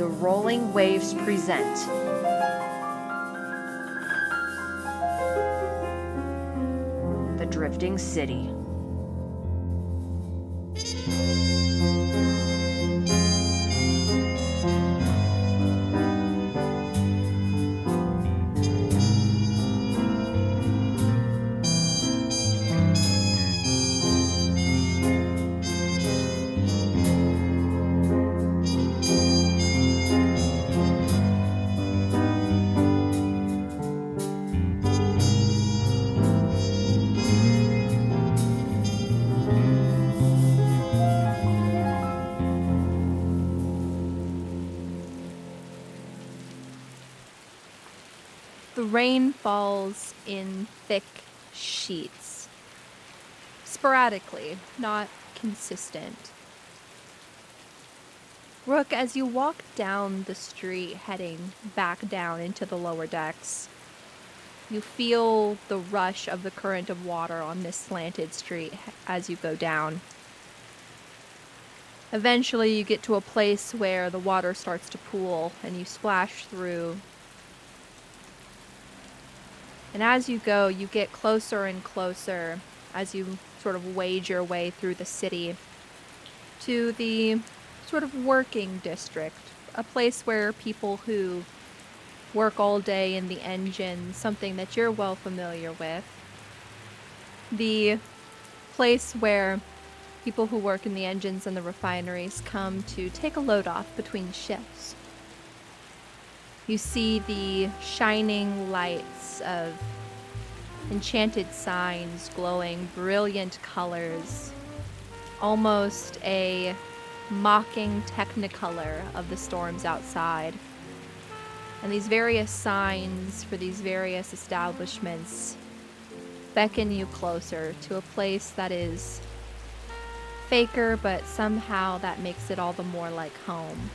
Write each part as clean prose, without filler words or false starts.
The Rolling Waves present The Drifting City. The rain falls in thick sheets, sporadically, not consistent. Rook, as you walk down the street heading back down into the lower decks, you feel the rush of the current of water on this slanted street as you go down. Eventually you get to a place where the water starts to pool and you splash through. And as you go, you get closer and closer as you sort of wade your way through the city to the sort of working district, a place where people who work all day in the engine, something that you're well familiar with. The place where people who work in the engines and the refineries come to take a load off between shifts. You see the shining lights of enchanted signs glowing brilliant colors, almost a mocking technicolor of the storms outside. And these various signs for these various establishments beckon you closer to a place that is faker, but somehow that makes it all the more like home.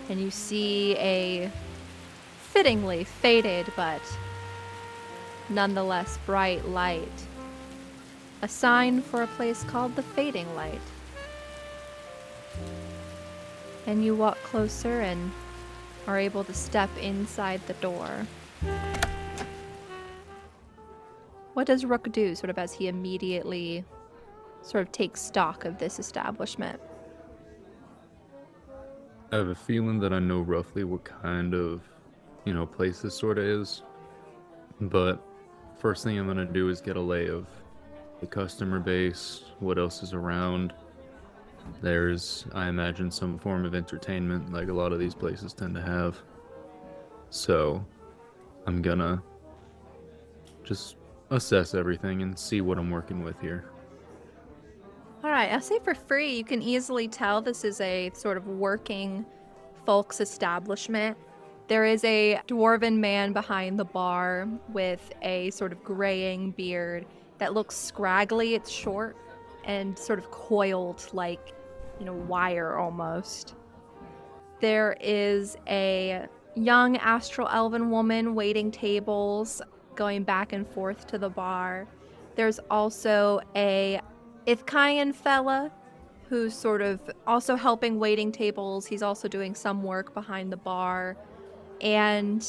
And you see a fittingly faded but nonetheless bright light. A sign for a place called the Fading Light. And you walk closer and are able to step inside the door. What does Rook do, sort of as he immediately sort of takes stock of this establishment? I have a feeling that I know roughly what kind of, place this sort of is. But first thing I'm going to do is get a lay of the customer base, what else is around. There's, I imagine, some form of entertainment like a lot of these places tend to have. So I'm going to just assess everything and see what I'm working with here. Alright, I'll say for free, you can easily tell this is a sort of working folks establishment. There is a dwarven man behind the bar with a sort of graying beard that looks scraggly. It's short and sort of coiled like, wire almost. There is a young astral elven woman waiting tables, going back and forth to the bar. There's also a Ithkayan fella who's sort of also helping waiting tables. He's also doing some work behind the bar. And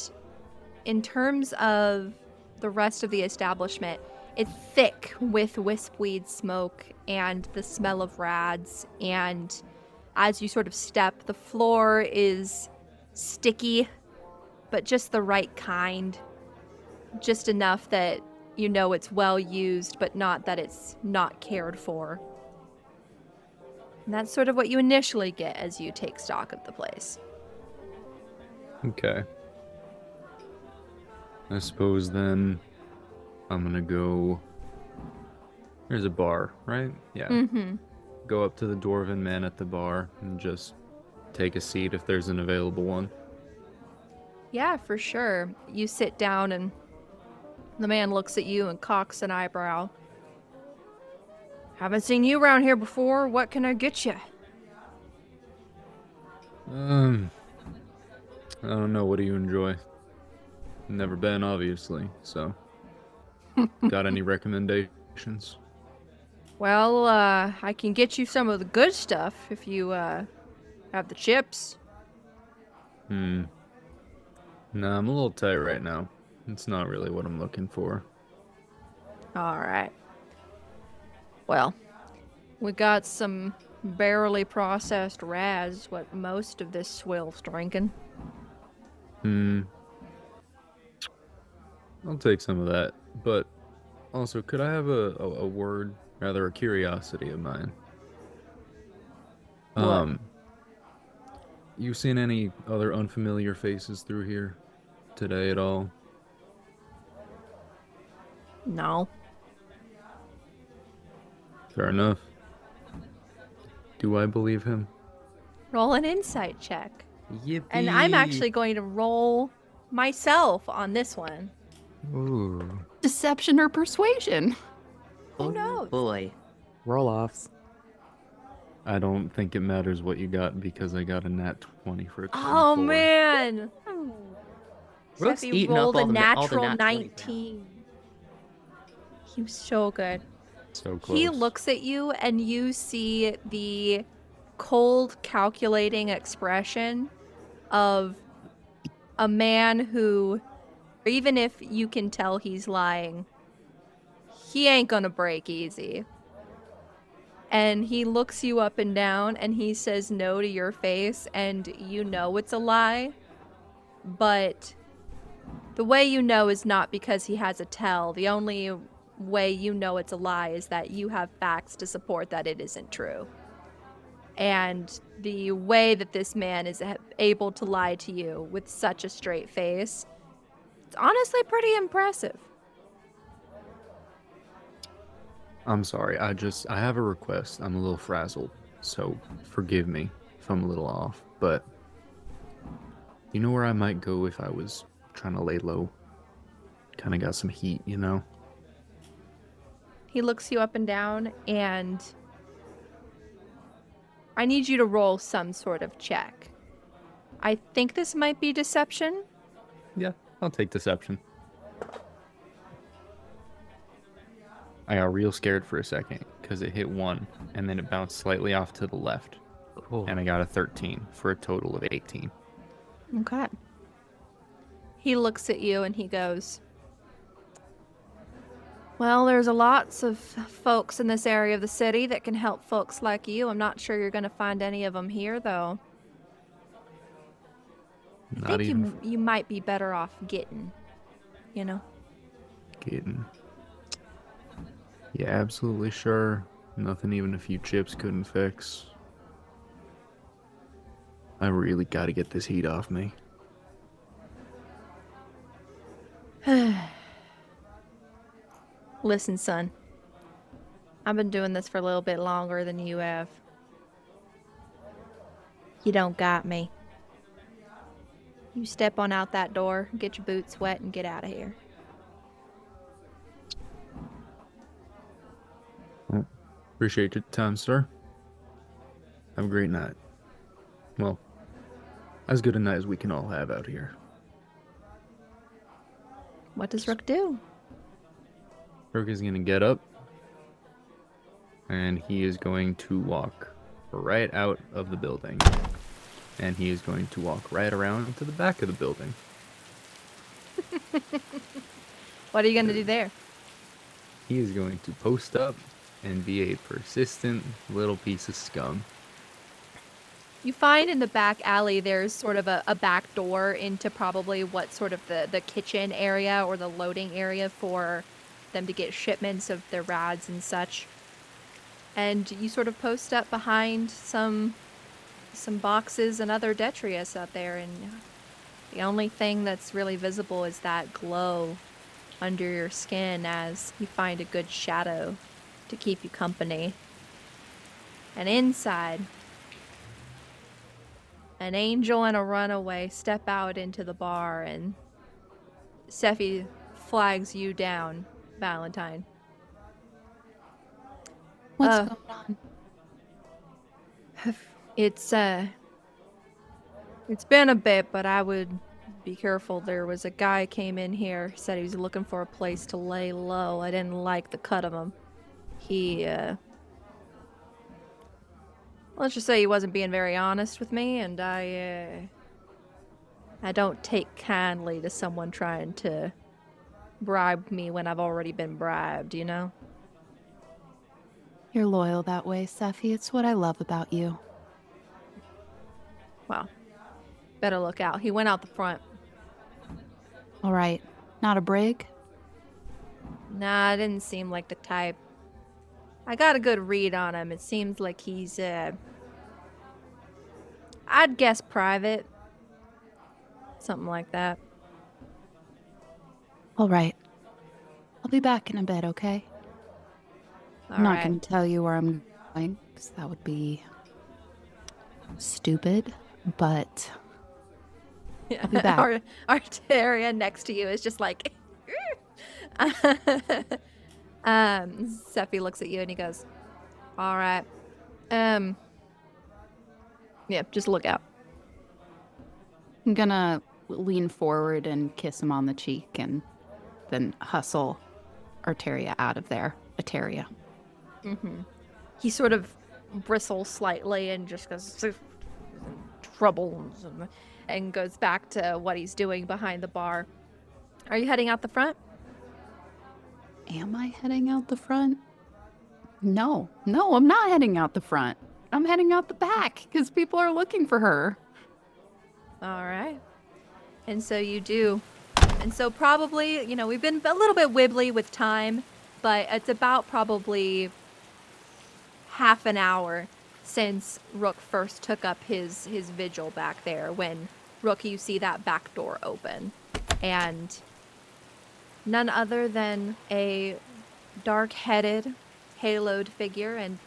in terms of the rest of the establishment, it's thick with wispweed smoke and the smell of rads. And as you sort of step, the floor is sticky, but just the right kind. Just enough that it's well used, but not that it's not cared for. And that's sort of what you initially get as you take stock of the place. Okay. I suppose then I'm gonna go... There's a bar, right? Yeah. Mm-hmm. Go up to the dwarven man at the bar and just take a seat if there's an available one. Yeah, for sure. You sit down and the man looks at you and cocks an eyebrow. Haven't seen you around here before. What can I get you? I don't know. What do you enjoy? Never been, obviously, so. Got any recommendations? Well, I can get you some of the good stuff if you Have the chips. Nah, I'm a little tight right now. It's not really what I'm looking for. All right. Well, we got some barely processed raz, what most of this swill's drinking. I'll take some of that. But also, could I have a word, rather a curiosity of mine? What? You seen any other unfamiliar faces through here today at all? No. Fair enough. Do I believe him? Roll an insight check. Yippee! And I'm actually going to roll myself on this one. Ooh. Deception or persuasion? Who knows? Boy. Roll-offs. I don't think it matters what you got because I got a nat 20 for a 24. Oh, man. Rook's Sephi eating up rolled all a the natural nat 20s now. 19. He was so good. So close. He looks at you and you see the cold, calculating expression of a man who, even if you can tell he's lying, he ain't gonna break easy. And he looks you up and down and he says no to your face, and you know it's a lie. But the way you know is not because he has a tell. The only way you know it's a lie is that you have facts to support that it isn't true. And the way that this man is able to lie to you with such a straight face, it's honestly pretty impressive. I'm sorry, I have a request. I'm a little frazzled, so forgive me if I'm a little off, but you know where I might go if I was trying to lay low? Kind of got some heat, you know? He looks you up and down, and I need you to roll some sort of check. I think this might be deception. Yeah, I'll take deception. I got real scared for a second because it hit 1 and then it bounced slightly off to the left. Cool. And I got a 13 for a total of 18. Okay. He looks at you and he goes, well, there's a lots of folks in this area of the city that can help folks like you. I'm not sure you're going to find any of them here, though. I Not think even you might be better off getting, you know? kidding. Yeah, absolutely sure. Nothing even a few chips couldn't fix. I really gotta get this heat off me. Listen, son. I've been doing this for a little bit longer than you have. You don't got me. You step on out that door, get your boots wet, and get out of here. Well, appreciate your time, sir. Have a great night. Well, as good a night as we can all have out here. What does Rook do? Rook is gonna get up, and he is going to walk right out of the building. And he is going to walk right around to the back of the building. What are you going to do there? He is going to post up and be a persistent little piece of scum. You find in the back alley there's sort of a back door into probably what sort of the kitchen area or the loading area for them to get shipments of their rads and such. And you sort of post up behind some boxes and other detritus out there, and the only thing that's really visible is that glow under your skin as you find a good shadow to keep you company. And inside, an angel and a runaway step out into the bar, and Sephi flags you down, Valentine. What's going on? It's been a bit, but I would be careful. There was a guy came in here, said he was looking for a place to lay low. I didn't like the cut of him. He, Let's just say he wasn't being very honest with me, and I don't take kindly to someone trying to bribe me when I've already been bribed, you know? You're loyal that way, Seffi. It's what I love about you. Well, better look out. He went out the front. All right. Not a brig? Nah, didn't seem like the type. I got a good read on him. It seems like he's, I'd guess private. Something like that. All right. I'll be back in a bit, okay? I'm not going to tell you where I'm going, because that would be stupid, but I'll be back. Arteria next to you is just like... Seppi looks at you and he goes, all right. Yeah, just look out. I'm going to lean forward and kiss him on the cheek and then hustle Arteria out of there. Arteria. Mm-hmm. He sort of bristles slightly and just goes, trouble, and goes back to what he's doing behind the bar. Are you heading out the front? Am I heading out the front? No, I'm not heading out the front. I'm heading out the back because people are looking for her. All right. And so you do. And so probably, you know, we've been a little bit wibbly with time, but it's about probably half an hour since Rook first took up his vigil back there. When, Rook, you see that back door open. And none other than a dark-headed, haloed figure and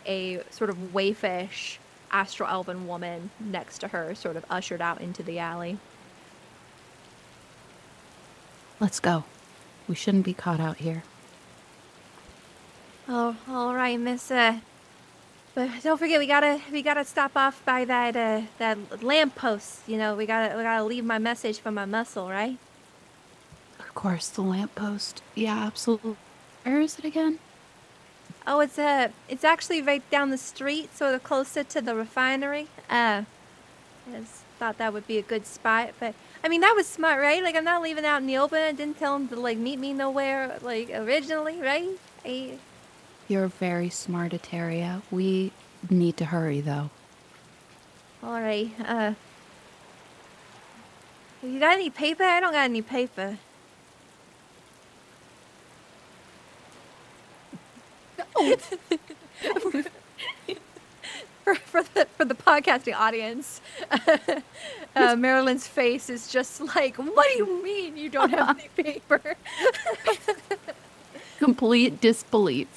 a sort of waifish astral elven woman next to her, sort of ushered out into the alley. Let's go. We shouldn't be caught out here. Oh, all right, miss. But don't forget, we gotta stop off by that lamppost. You know, we gotta leave my message for my muscle, right? Of course, the lamppost. Yeah, absolutely. Where is it again? Oh, it's actually right down the street, sort of closer to the refinery. I just thought that would be a good spot, but I mean, that was smart, right? Like, I'm not leaving out in the open. I didn't tell him to, like, meet me nowhere, like, originally, right? You're very smart, Arteria. We need to hurry, though. All right, you got any paper? I don't got any paper. No. For the podcasting audience, Marilyn's face is just like, what do you mean you don't have any paper? Complete disbelief.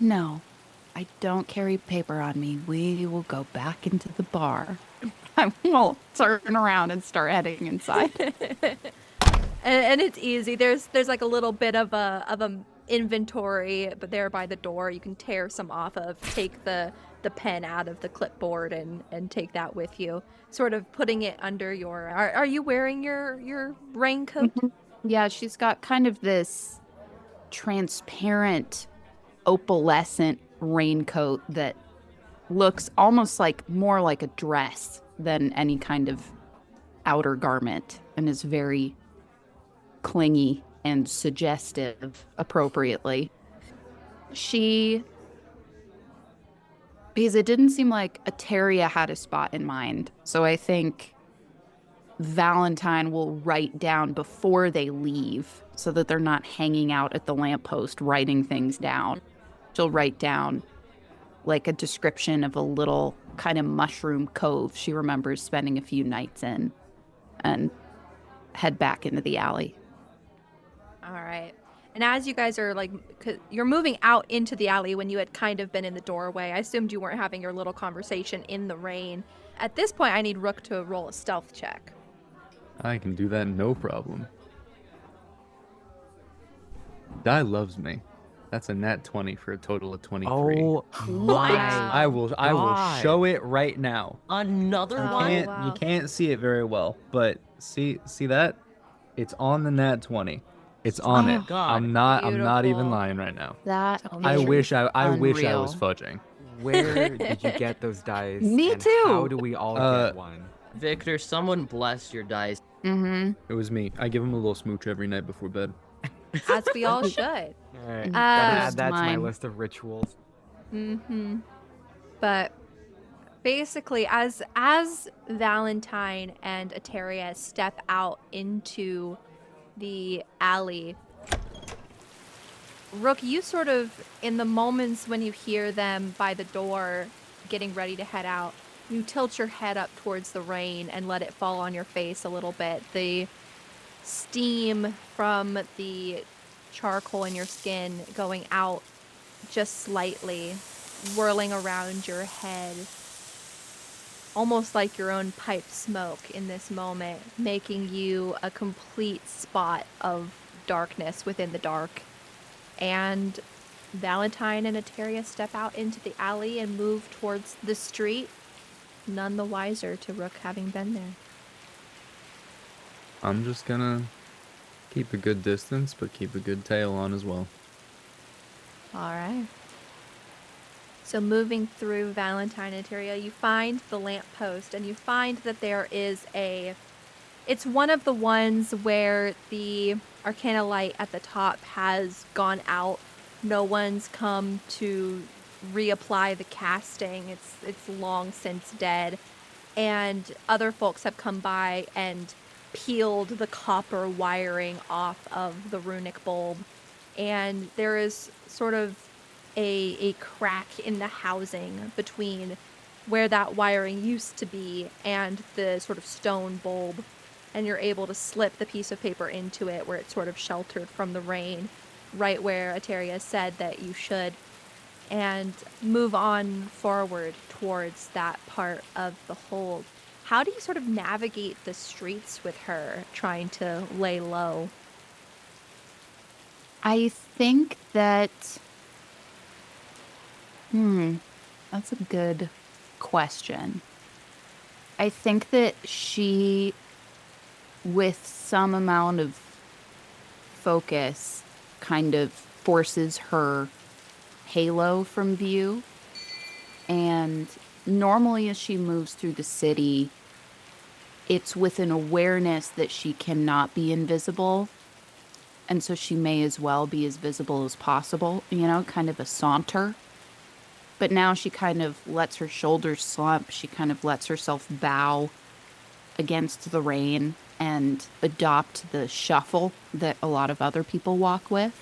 No, I don't carry paper on me. We will go back into the bar. I will turn around and start heading inside. And it's easy. There's like a little bit of a inventory, but there by the door you can tear some off of, take the pen out of the clipboard and take that with you, sort of putting it under your... Are you wearing your raincoat? Yeah, she's got kind of this transparent opalescent raincoat that looks almost like more like a dress than any kind of outer garment, and is very clingy and suggestive appropriately. Because it didn't seem like Arteria had a spot in mind, so I think Valentine will write down before they leave so that they're not hanging out at the lamppost writing things down. She'll write down like a description of a little kind of mushroom cove she remembers spending a few nights in, and head back into the alley. All right. And as you guys are you're moving out into the alley when you had kind of been in the doorway. I assumed you weren't having your little conversation in the rain. At this point, I need Rook to roll a stealth check. I can do that, no problem. Die loves me. That's a nat 20 for a total of 23. Oh my! I will show it right now. Another one. Wow. You can't see it very well, but see that? It's on the nat 20. It's on it. God. I'm not even Beautiful. lying right now. That I is wish I was unreal. fudging. Where did you get those dice? Me and too. How do we all get one? Victor, someone bless your dice. Mm-hmm. It was me. I give him a little smooch every night before bed. As we all should. All right, Uh, gotta add that to my mine. list of rituals. Mm-hmm. But basically, as Valentine and Ateria step out into the alley, Rook, you sort of, in the moments when you hear them by the door getting ready to head out, you tilt your head up towards the rain and let it fall on your face a little bit. The steam from the charcoal in your skin going out just slightly, whirling around your head, almost like your own pipe smoke in this moment, making you a complete spot of darkness within the dark. And Valentine and Ateria step out into the alley and move towards the street, none the wiser to Rook having been there. I'm just gonna keep a good distance, but keep a good tail on as well. All right. So moving through Valentine and Ateria, you find the lamppost, and you find that there is it's one of the ones where the Arcana light at the top has gone out. No one's come to reapply the casting. It's long since dead. And other folks have come by and peeled the copper wiring off of the runic bulb. And there is sort of a crack in the housing between where that wiring used to be and the sort of stone bulb. And you're able to slip the piece of paper into it where it's sort of sheltered from the rain, right where Ateria said that you should, and move on forward towards that part of the hold. How do you sort of navigate the streets with her, trying to lay low? I think that. That's a good question. I think that she, with some amount of focus, kind of forces her halo from view. And normally, as she moves through the city, it's with an awareness that she cannot be invisible. And so she may as well be as visible as possible, kind of a saunter. But now she kind of lets her shoulders slump. She kind of lets herself bow against the rain and adopt the shuffle that a lot of other people walk with.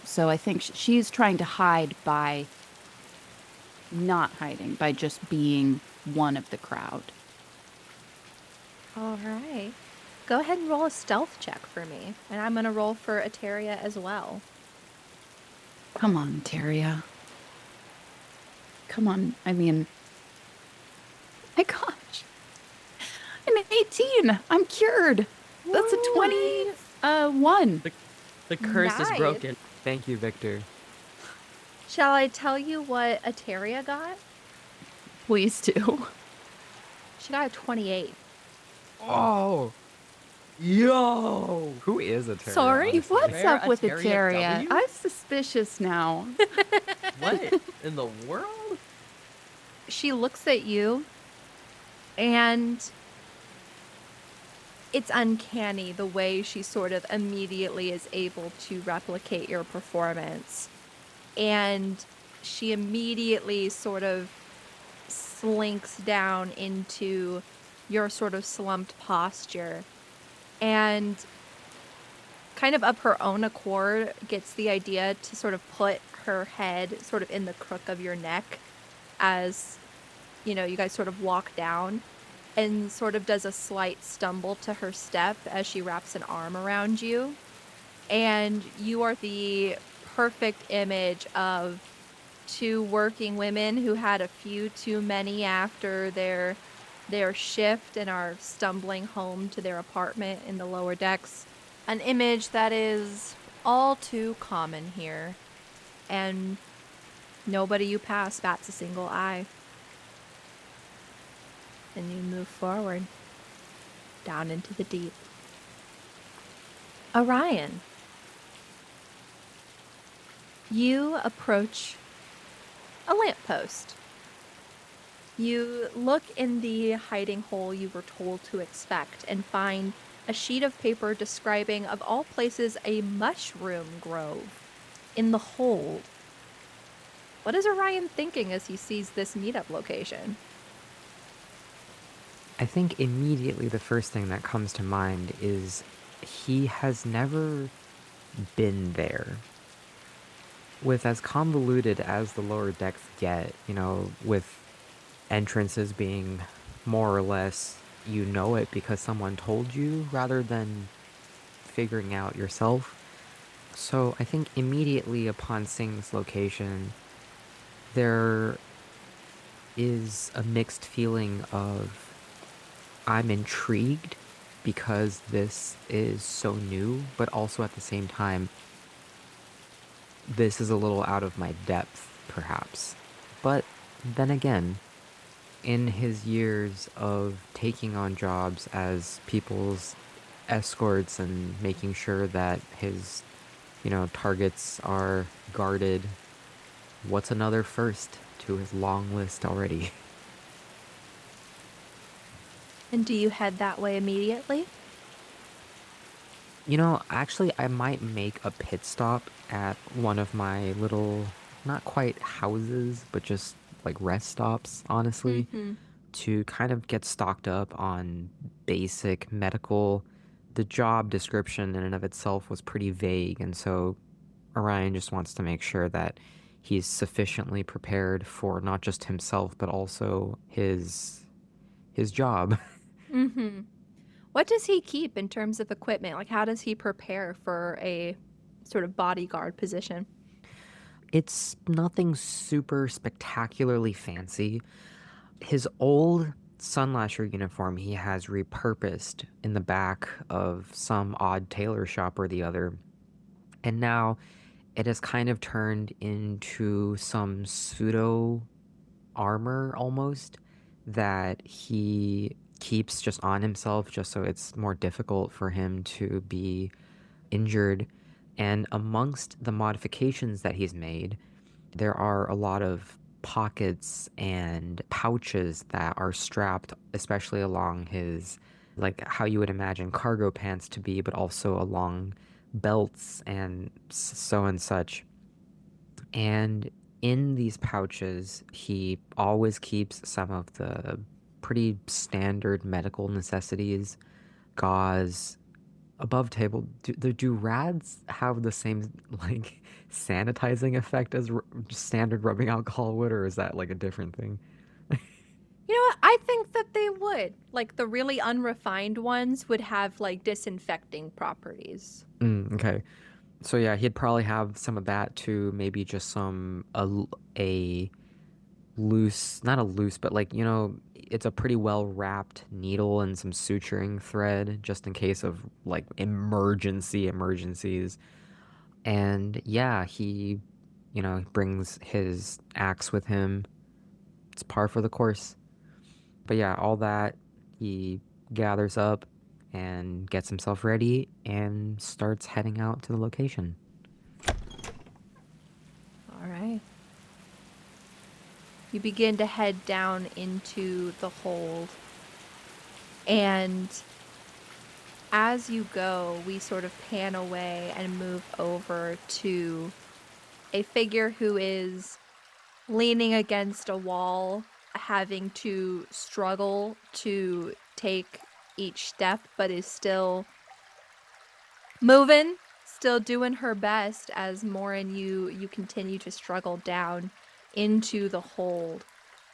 So I think she's trying to hide by not hiding, by just being one of the crowd. All right. Go ahead and roll a stealth check for me. And I'm going to roll for Ateria as well. Come on, Teria. Come on. I mean, my gosh. An 18. I'm cured. That's a 21. The curse is Nice. broken. Thank you, Victor. Shall I tell you what Ateria got? Please do. She got a 28. Oh. Yo. Who is a terrier? Sorry, honestly? what's Where up with Ateria Ateria? W? I'm suspicious now. What in the world? She looks at you, and it's uncanny the way she sort of immediately is able to replicate your performance. And she immediately sort of slinks down into your sort of slumped posture, and kind of her own accord gets the idea to sort of put her head sort of in the crook of your neck as, you guys sort of walk down, and sort of does a slight stumble to her step as she wraps an arm around you. And you are the perfect image of two working women who had a few too many after their shift and are stumbling home to their apartment in the lower decks. An image that is all too common here. And nobody you pass bats a single eye. And you move forward, down into the deep. Orion, You approach a lamppost. You look in the hiding hole you were told to expect and find a sheet of paper describing, of all places, a mushroom grove in the hold. What is Orion thinking as he sees this meetup location? I think immediately the first thing that comes to mind is he has never been there. With as convoluted as the lower decks get, with entrances being more or less you know it because someone told you rather than figuring out yourself. So I think immediately upon seeing this location, there is a mixed feeling of I'm intrigued because this is so new, but also at the same time, this is a little out of my depth, perhaps. But then again, in his years of taking on jobs as people's escorts and making sure that his, targets are guarded, what's another first to his long list already? And do you head that way immediately? Actually, I might make a pit stop at one of my little, not quite houses, but just like rest stops, honestly, to kind of get stocked up on basic medical. The job description in and of itself was pretty vague, and so Orion just wants to make sure that he's sufficiently prepared for not just himself, but also his job. Mm-hmm. What does he keep in terms of equipment? Like, how does he prepare for a sort of bodyguard position? It's nothing super spectacularly fancy. His old Sunlasher uniform he has repurposed in the back of some odd tailor shop or the other. And now it has kind of turned into some pseudo armor almost that he keeps just on himself just so it's more difficult for him to be injured. And amongst the modifications that he's made, there are a lot of pockets and pouches that are strapped, especially along his, like how you would imagine cargo pants to be, but also along belts and so and such. And in these pouches, he always keeps some of the pretty standard medical necessities, gauze. Above table, do rads have the same like sanitizing effect as standard rubbing alcohol would, or is that like a different thing? You know what? I think that they would. Like, the really unrefined ones would have, like, disinfecting properties. Okay. So yeah, he'd probably have some of that too. Maybe just a loose, not a loose, but like it's a pretty well wrapped needle and some suturing thread just in case of like emergencies. And yeah, he brings his axe with him. It's par for the course. But yeah, all that he gathers up and gets himself ready and starts heading out to the location. All right. You begin to head down into the hold. And as you go, we sort of pan away and move over to a figure who is leaning against a wall, having to struggle to take each step, but is still moving, still doing her best as Morin, you continue to struggle down into the hold.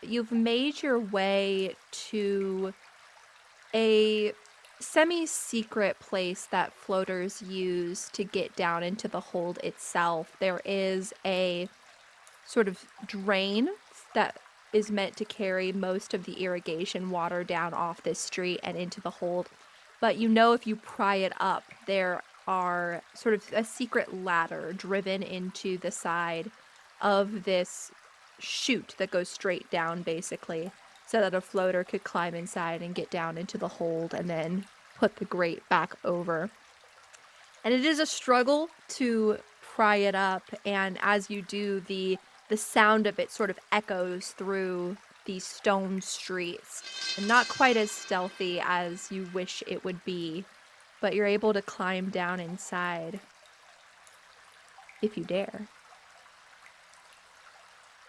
You've made your way to a semi-secret place that floaters use to get down into the hold itself. There is a sort of drain that is meant to carry most of the irrigation water down off this street and into the hold. But if you pry it up, there are sort of a secret ladder driven into the side of this chute that goes straight down, basically, so that a floater could climb inside and get down into the hold and then put the grate back over. And it is a struggle to pry it up, and as you do, the sound of it sort of echoes through these stone streets. And not quite as stealthy as you wish it would be, but you're able to climb down inside. If you dare.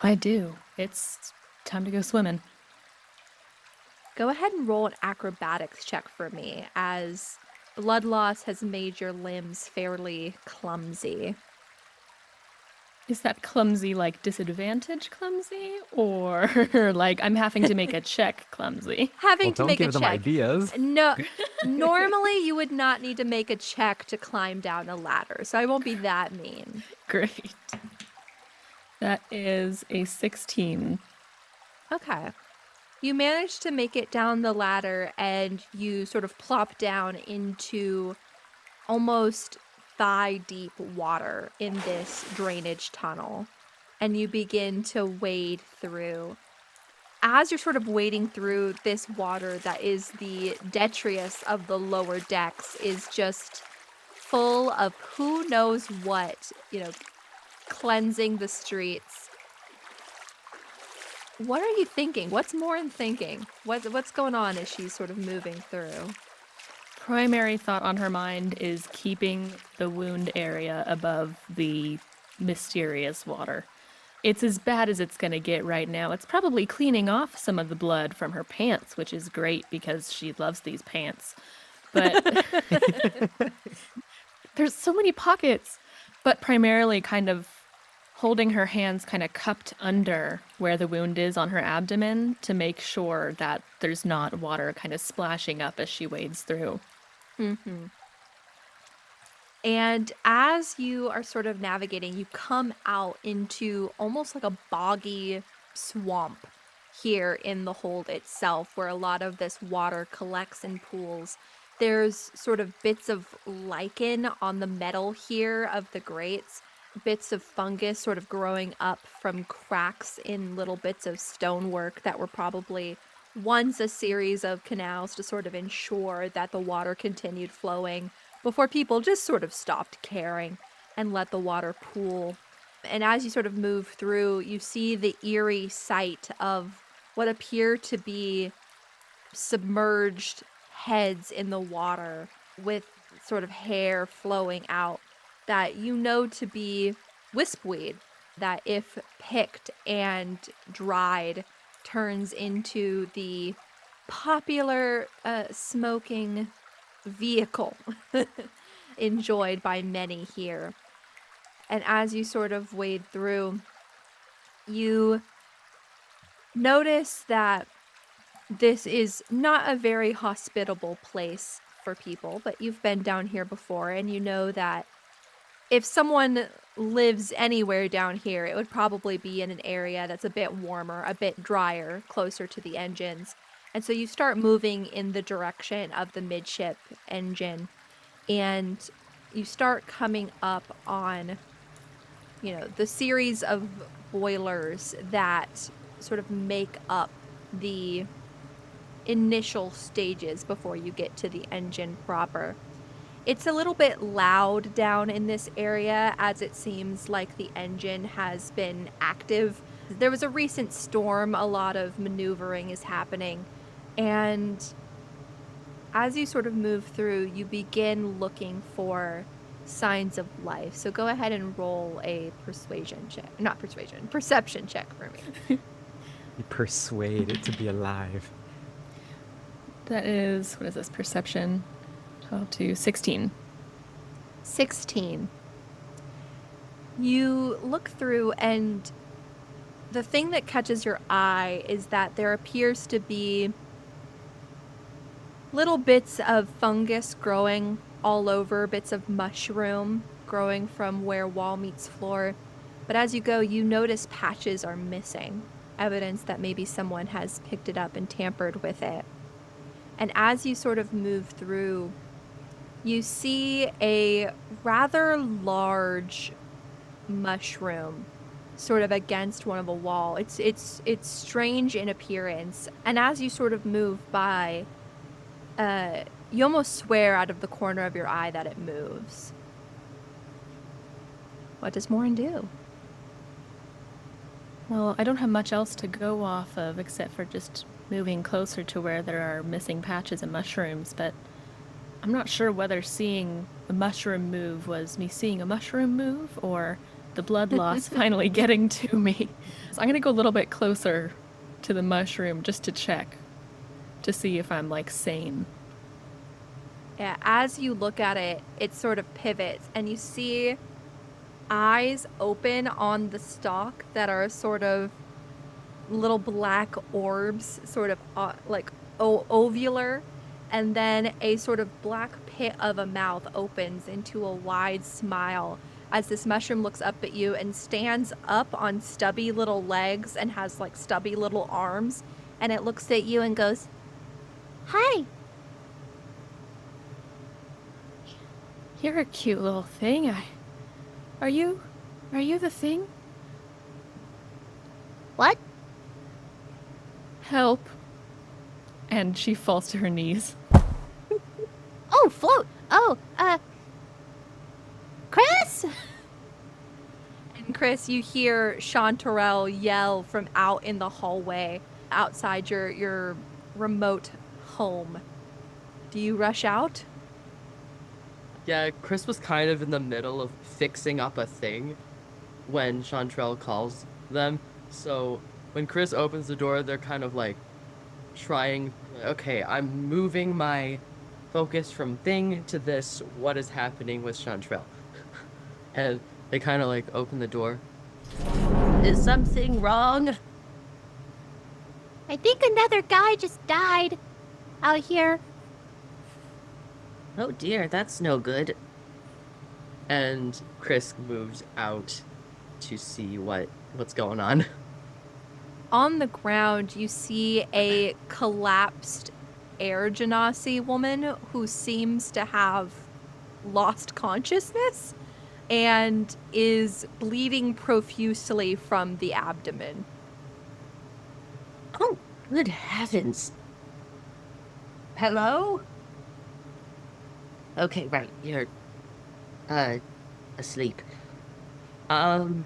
I do. It's time to go swimming. Go ahead and roll an acrobatics check for me, as blood loss has made your limbs fairly clumsy. Is that clumsy like disadvantage clumsy? Or like I'm having to make a check clumsy? Having Well, to don't make give a them check. ideas. No, normally you would not need to make a check to climb down a ladder, so I won't be that mean. Great. That is a 16. Okay. You manage to make it down the ladder, and you sort of plop down into almost thigh-deep water in this drainage tunnel, and you begin to wade through. As you're sort of wading through this water that is the detritus of the lower decks is just full of who knows what, cleansing the streets. What are you thinking? What's Morin thinking? What's going on as she's sort of moving through? Primary thought on her mind is keeping the wound area above the mysterious water. It's as bad as it's going to get right now. It's probably cleaning off some of the blood from her pants, which is great because she loves these pants. But there's so many pockets. But primarily kind of holding her hands kind of cupped under where the wound is on her abdomen to make sure that there's not water kind of splashing up as she wades through. Mm-hmm. And as you are sort of navigating, you come out into almost like a boggy swamp here in the hold itself, where a lot of this water collects in pools. There's sort of bits of lichen on the metal here of the grates, bits of fungus sort of growing up from cracks in little bits of stonework that were probably once a series of canals to sort of ensure that the water continued flowing before people just sort of stopped caring and let the water pool. And as you sort of move through, you see the eerie sight of what appear to be submerged heads in the water with sort of hair flowing out that you know to be wispweed, that if picked and dried turns into the popular smoking vehicle enjoyed by many here. And as you sort of wade through, you notice that this is not a very hospitable place for people, but you've been down here before, and you know that if someone lives anywhere down here, it would probably be in an area that's a bit warmer, a bit drier, closer to the engines. And so you start moving in the direction of the midship engine, and you start coming up on, the series of boilers that sort of make up the initial stages before you get to the engine proper. It's a little bit loud down in this area, as it seems like the engine has been active. There was a recent storm, a lot of maneuvering is happening, and as you sort of move through, you begin looking for signs of life. So go ahead and roll a perception check for me. You persuade it to be alive. That is, what is this, perception? 12 to 16. 16. You look through, and the thing that catches your eye is that there appears to be little bits of fungus growing all over, bits of mushroom growing from where wall meets floor. But as you go, you notice patches are missing, evidence that maybe someone has picked it up and tampered with it. And as you sort of move through, you see a rather large mushroom sort of against one of the wall. It's strange in appearance. And as you sort of move by, you almost swear out of the corner of your eye that it moves. What does Morin do? Well, I don't have much else to go off of except for just moving closer to where there are missing patches of mushrooms, but I'm not sure whether seeing a mushroom move was me seeing a mushroom move or the blood loss finally getting to me. So I'm going to go a little bit closer to the mushroom just to check to see if I'm like sane. Yeah, as you look at it, it sort of pivots and you see eyes open on the stalk that are sort of little black orbs, sort of ovular, and then a sort of black pit of a mouth opens into a wide smile as this mushroom looks up at you and stands up on stubby little legs and has like stubby little arms, and it looks at you and goes, "Hi." You're a cute little thing. Are you the thing? What? Help. And she falls to her knees. Oh, float. Oh, Chrys? And Chrys, you hear Chanterelle yell from out in the hallway outside your remote home. Do you rush out? Yeah, Chrys was kind of in the middle of fixing up a thing when Chanterelle calls them. So when Chrys opens the door, they're kind of like trying, okay, I'm moving my focus from thing to this. What is happening with Chanterelle? And they kind of like open the door. Is something wrong? I think another guy just died out here. Oh dear, that's no good. And Chrys moves out to see what's going on. On the ground, you see a collapsed air genasi woman who seems to have lost consciousness and is bleeding profusely from the abdomen. Oh, good heavens. Hello? Okay, right, you're, asleep. Right.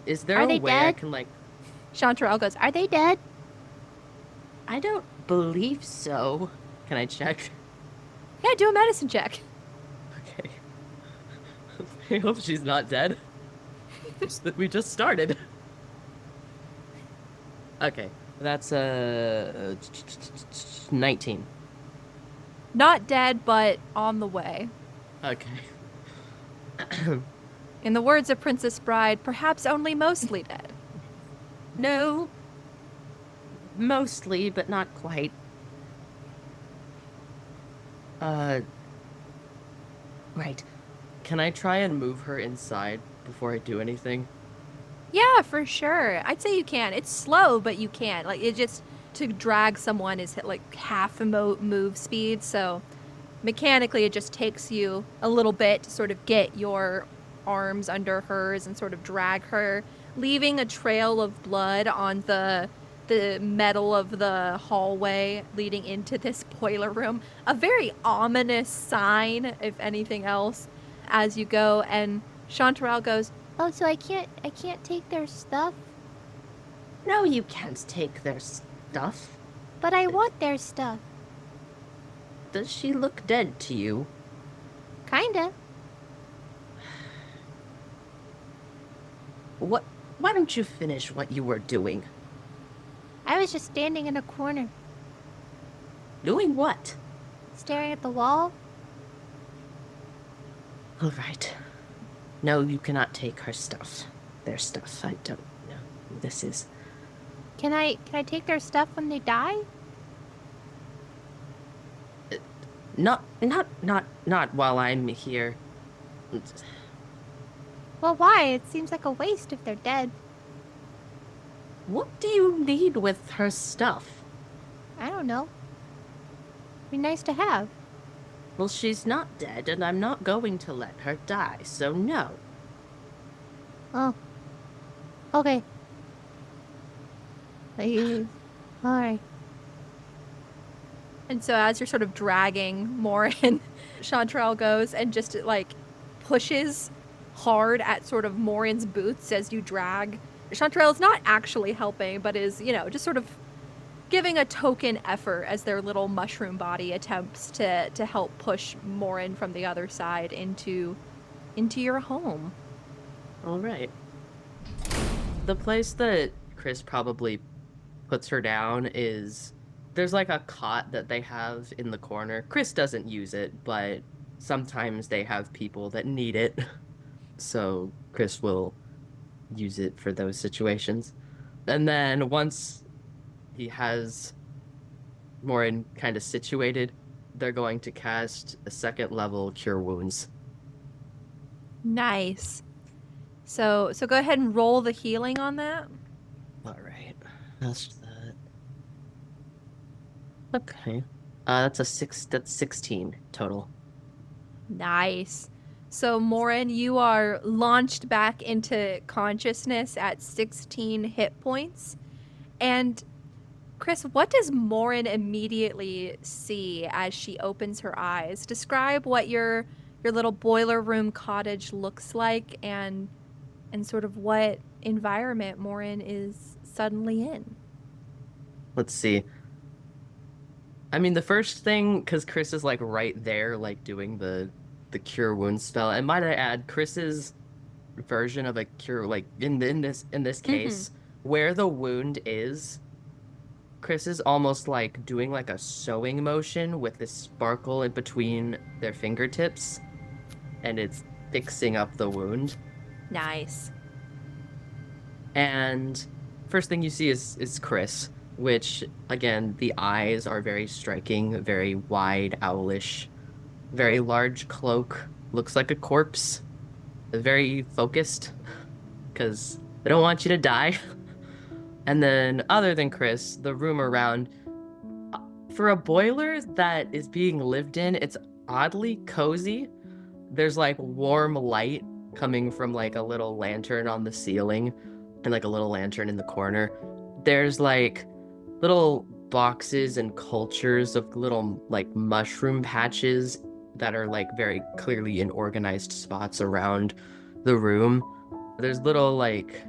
Is there Are a they way I dead? can, like... Chanterelle goes, Are they dead? I don't believe so. Can I check? "Yeah, do a medicine check." Okay. I hope she's not dead. We just started. Okay, that's, 19. Not dead, but on the way. Okay. In the words of Princess Bride, perhaps only mostly dead. No. Mostly, but not quite. Right. Can I try and move her inside before I do anything? Yeah, for sure. I'd say you can. It's slow, but you can. Like, it just, to drag someone is like half a move speed, so mechanically it just takes you a little bit to sort of get your arms under hers and sort of drag her, leaving a trail of blood on the metal of the hallway leading into this boiler room. A very ominous sign, if anything else, as you go. And Chanterelle goes, Oh, so I can't take their stuff? No, you can't take their stuff. But I want their stuff. Does she look dead to you? Kinda. What? Why don't you finish what you were doing? I was just standing in a corner, Doing what? staring at the wall. All right. No, you cannot take her stuff. Their stuff. I don't know who this is. Can I take their stuff when they die? Not while I'm here. Well, why? It seems like a waste if they're dead. What do you need with her stuff? I don't know. Be nice to have. Well, she's not dead, and I'm not going to let her die, so no. Oh. Okay. Alright. And so as you're sort of dragging Morin, Chanterelle goes and just like pushes hard at sort of Morin's boots as you drag. Chanterelle is not actually helping, but is, just sort of giving a token effort as their little mushroom body attempts to help push Morin from the other side into your home. All right. The place that Chrys probably puts her down is there's like a cot that they have in the corner. Chrys doesn't use it, but sometimes they have people that need it. So Chrys will use it for those situations. And then once he has Morin kind of situated, they're going to cast a 2nd level Cure Wounds. Nice. So go ahead and roll the healing on that. All right. That's that. Okay. That's 16 total. Nice. So Morin, you are launched back into consciousness at 16 hit points. And Chrys, what does Morin immediately see as she opens her eyes? Describe what your little boiler room cottage looks like and sort of what environment Morin is suddenly in. Let's see. I mean, the first thing, because Chrys is like right there, like doing the cure wounds spell. And might I add, Chris's version of a cure, like in this case, where the wound is, Chrys is almost like doing like a sewing motion with this sparkle in between their fingertips, and it's fixing up the wound. Nice. And first thing you see is Chrys, which, again, the eyes are very striking, very wide, owlish, very large cloak, looks like a corpse, very focused, because they don't want you to die. And then, other than Chrys, the room around, for a boiler that is being lived in, it's oddly cozy. There's like warm light coming from like a little lantern on the ceiling and like a little lantern in the corner. There's like little boxes and cultures of little like mushroom patches that are like very clearly in organized spots around the room. There's little like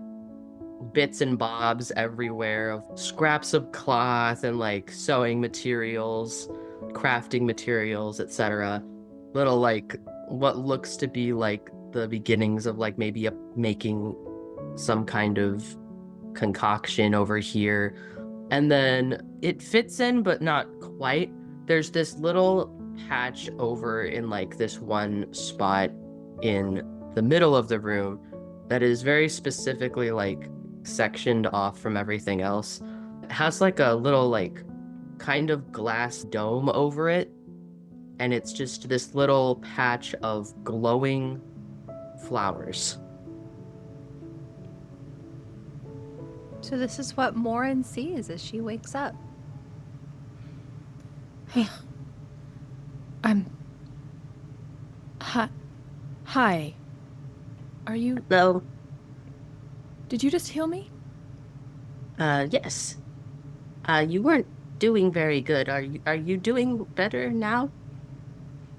bits and bobs everywhere of scraps of cloth and like sewing materials, crafting materials, etc. Little like what looks to be like the beginnings of like maybe making some kind of concoction over here. And then it fits in, but not quite. There's this little patch over in like this one spot in the middle of the room that is very specifically like sectioned off from everything else. It has like a little like kind of glass dome over it, and it's just this little patch of glowing flowers. So this is what Morin sees as she wakes up. Hi. Are you... Hello. Did you just heal me? Yes. You weren't doing very good. Are you doing better now?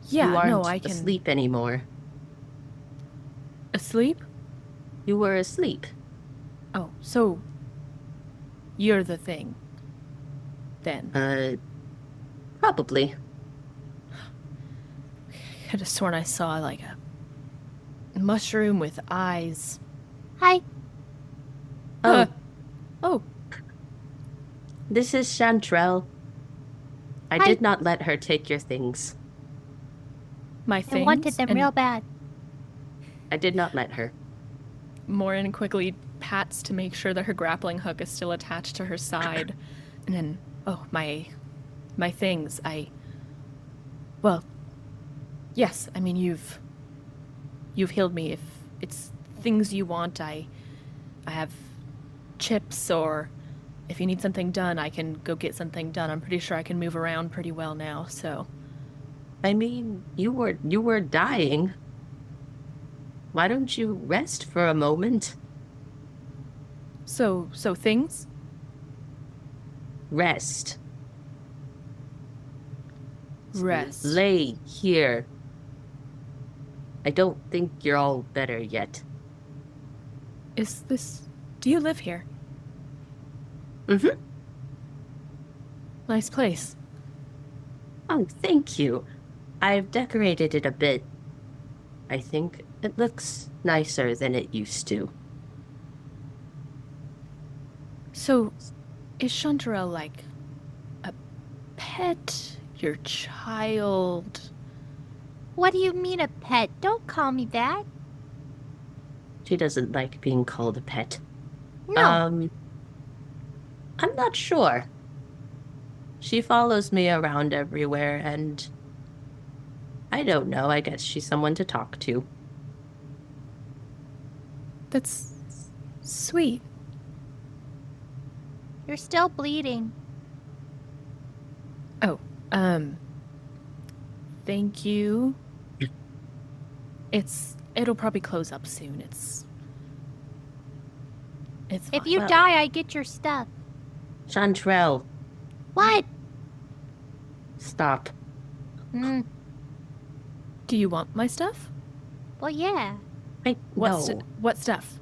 Yeah, you aren't no, I can... asleep anymore. Asleep? You were asleep. Oh, so... You're the thing. Then. Probably. I could have sworn I saw like a mushroom with eyes. Hi. Oh. Oh. This is Chanterelle. I Hi. did not let her take your things. My I things. wanted them and real bad. I did not let her. Morin quickly pats to make sure that her grappling hook is still attached to her side. And then, oh, my things. Well, yes, I mean, you've healed me. If it's things you want, I have chips, or if you need something done, I can go get something done. I'm pretty sure I can move around pretty well now, so. I mean, you were dying. Why don't you rest for a moment? So things? Rest. Rest. lay here. I don't think you're all better yet. Do you live here? Mm-hmm. Nice place. Oh, thank you. I've decorated it a bit. I think it looks nicer than it used to. So, is Chanterelle like a pet? Your child? What do you mean a pet? Don't call me that. She doesn't like being called a pet. No. I'm not sure. She follows me around everywhere, and I don't know, I guess she's someone to talk to. That's sweet. You're still bleeding. Oh, thank you. It'll probably close up soon. It's If fine. you die, I get your stuff. Chanterelle, What? stop. Do you want my stuff? Well, yeah. What stuff?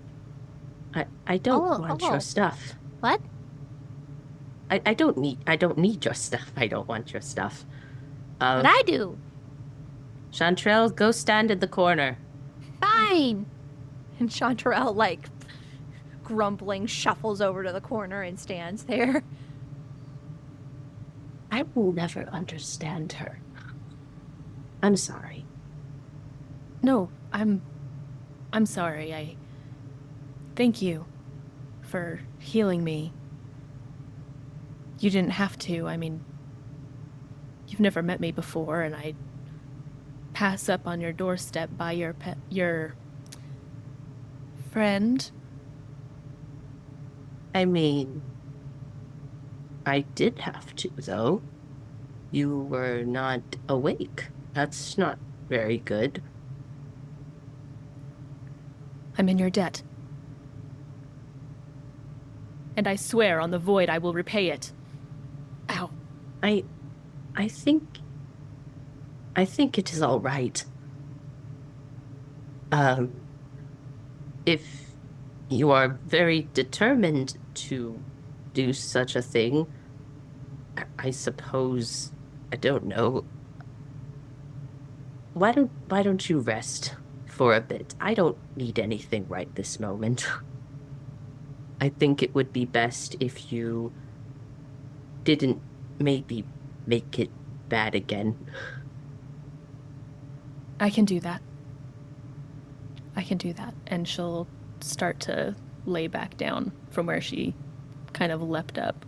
I don't want your stuff. What? I don't need your stuff. I don't want your stuff. But I do. Chanterelle, go stand in the corner. Fine. And Chanterelle, like, grumbling, shuffles over to the corner and stands there. I will never understand her. I'm sorry. No, I'm sorry. I thank you for healing me. You didn't have to. I mean, you've never met me before, and I pass up on your doorstep by your friend. I mean, I did have to, though. You were not awake. That's not very good. I'm in your debt. And I swear on the void I will repay it. Ow. I think it is all right. If you are very determined to do such a thing, I suppose, I don't know. Why don't you rest for a bit? I don't need anything right this moment. I think it would be best if you didn't maybe make it bad again. I can do that. And she'll start to lay back down from where she kind of leapt up.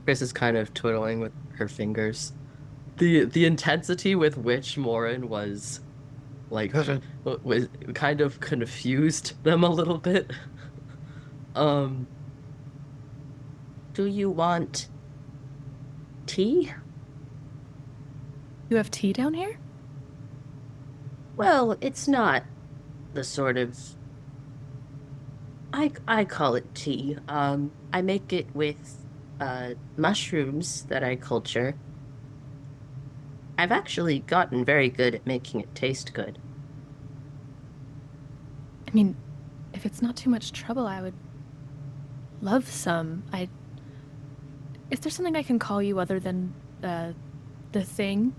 Chrys is kind of twiddling with her fingers. The intensity with which Morin was, like, was kind of confused them a little bit. Do you want tea? You have tea down here? Well, it's not the sort of... I call it tea. I make it with mushrooms that I culture. I've actually gotten very good at making it taste good. I mean, if it's not too much trouble, I would love some. Is there something I can call you other than the thing?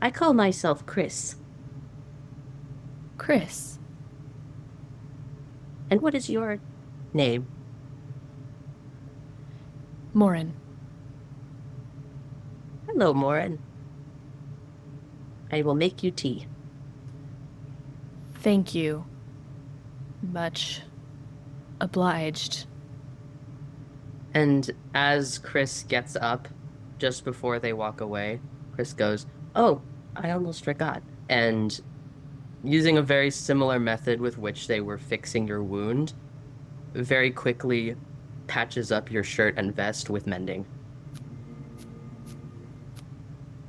I call myself Chrys. Chrys. And what is your name? Morin. Hello, Morin. I will make you tea. Thank you. Much obliged. And as Chrys gets up, just before they walk away, Chrys goes, "Oh, I almost forgot." And using a very similar method with which they were fixing your wound, very quickly patches up your shirt and vest with mending.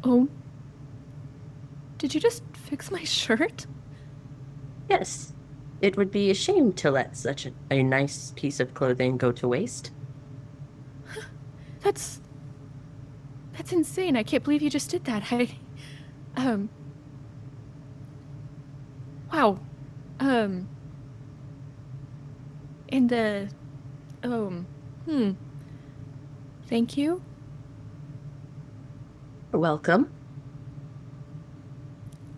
Oh. Did you just fix my shirt? Yes. It would be a shame to let such a nice piece of clothing go to waste. That's insane. I can't believe you just did that. Wow. And thank you. You're welcome.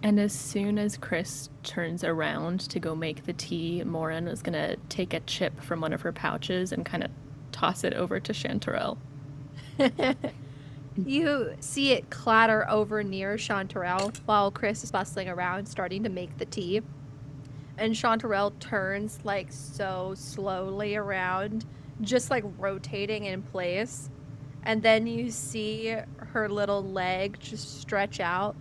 And as soon as Chrys turns around to go make the tea, Morin is going to take a chip from one of her pouches and kind of toss it over to Chanterelle. You see it clatter over near Chanterelle while Chrys is bustling around starting to make the tea. And Chanterelle turns like so slowly around, just like rotating in place. And then you see her little leg just stretch out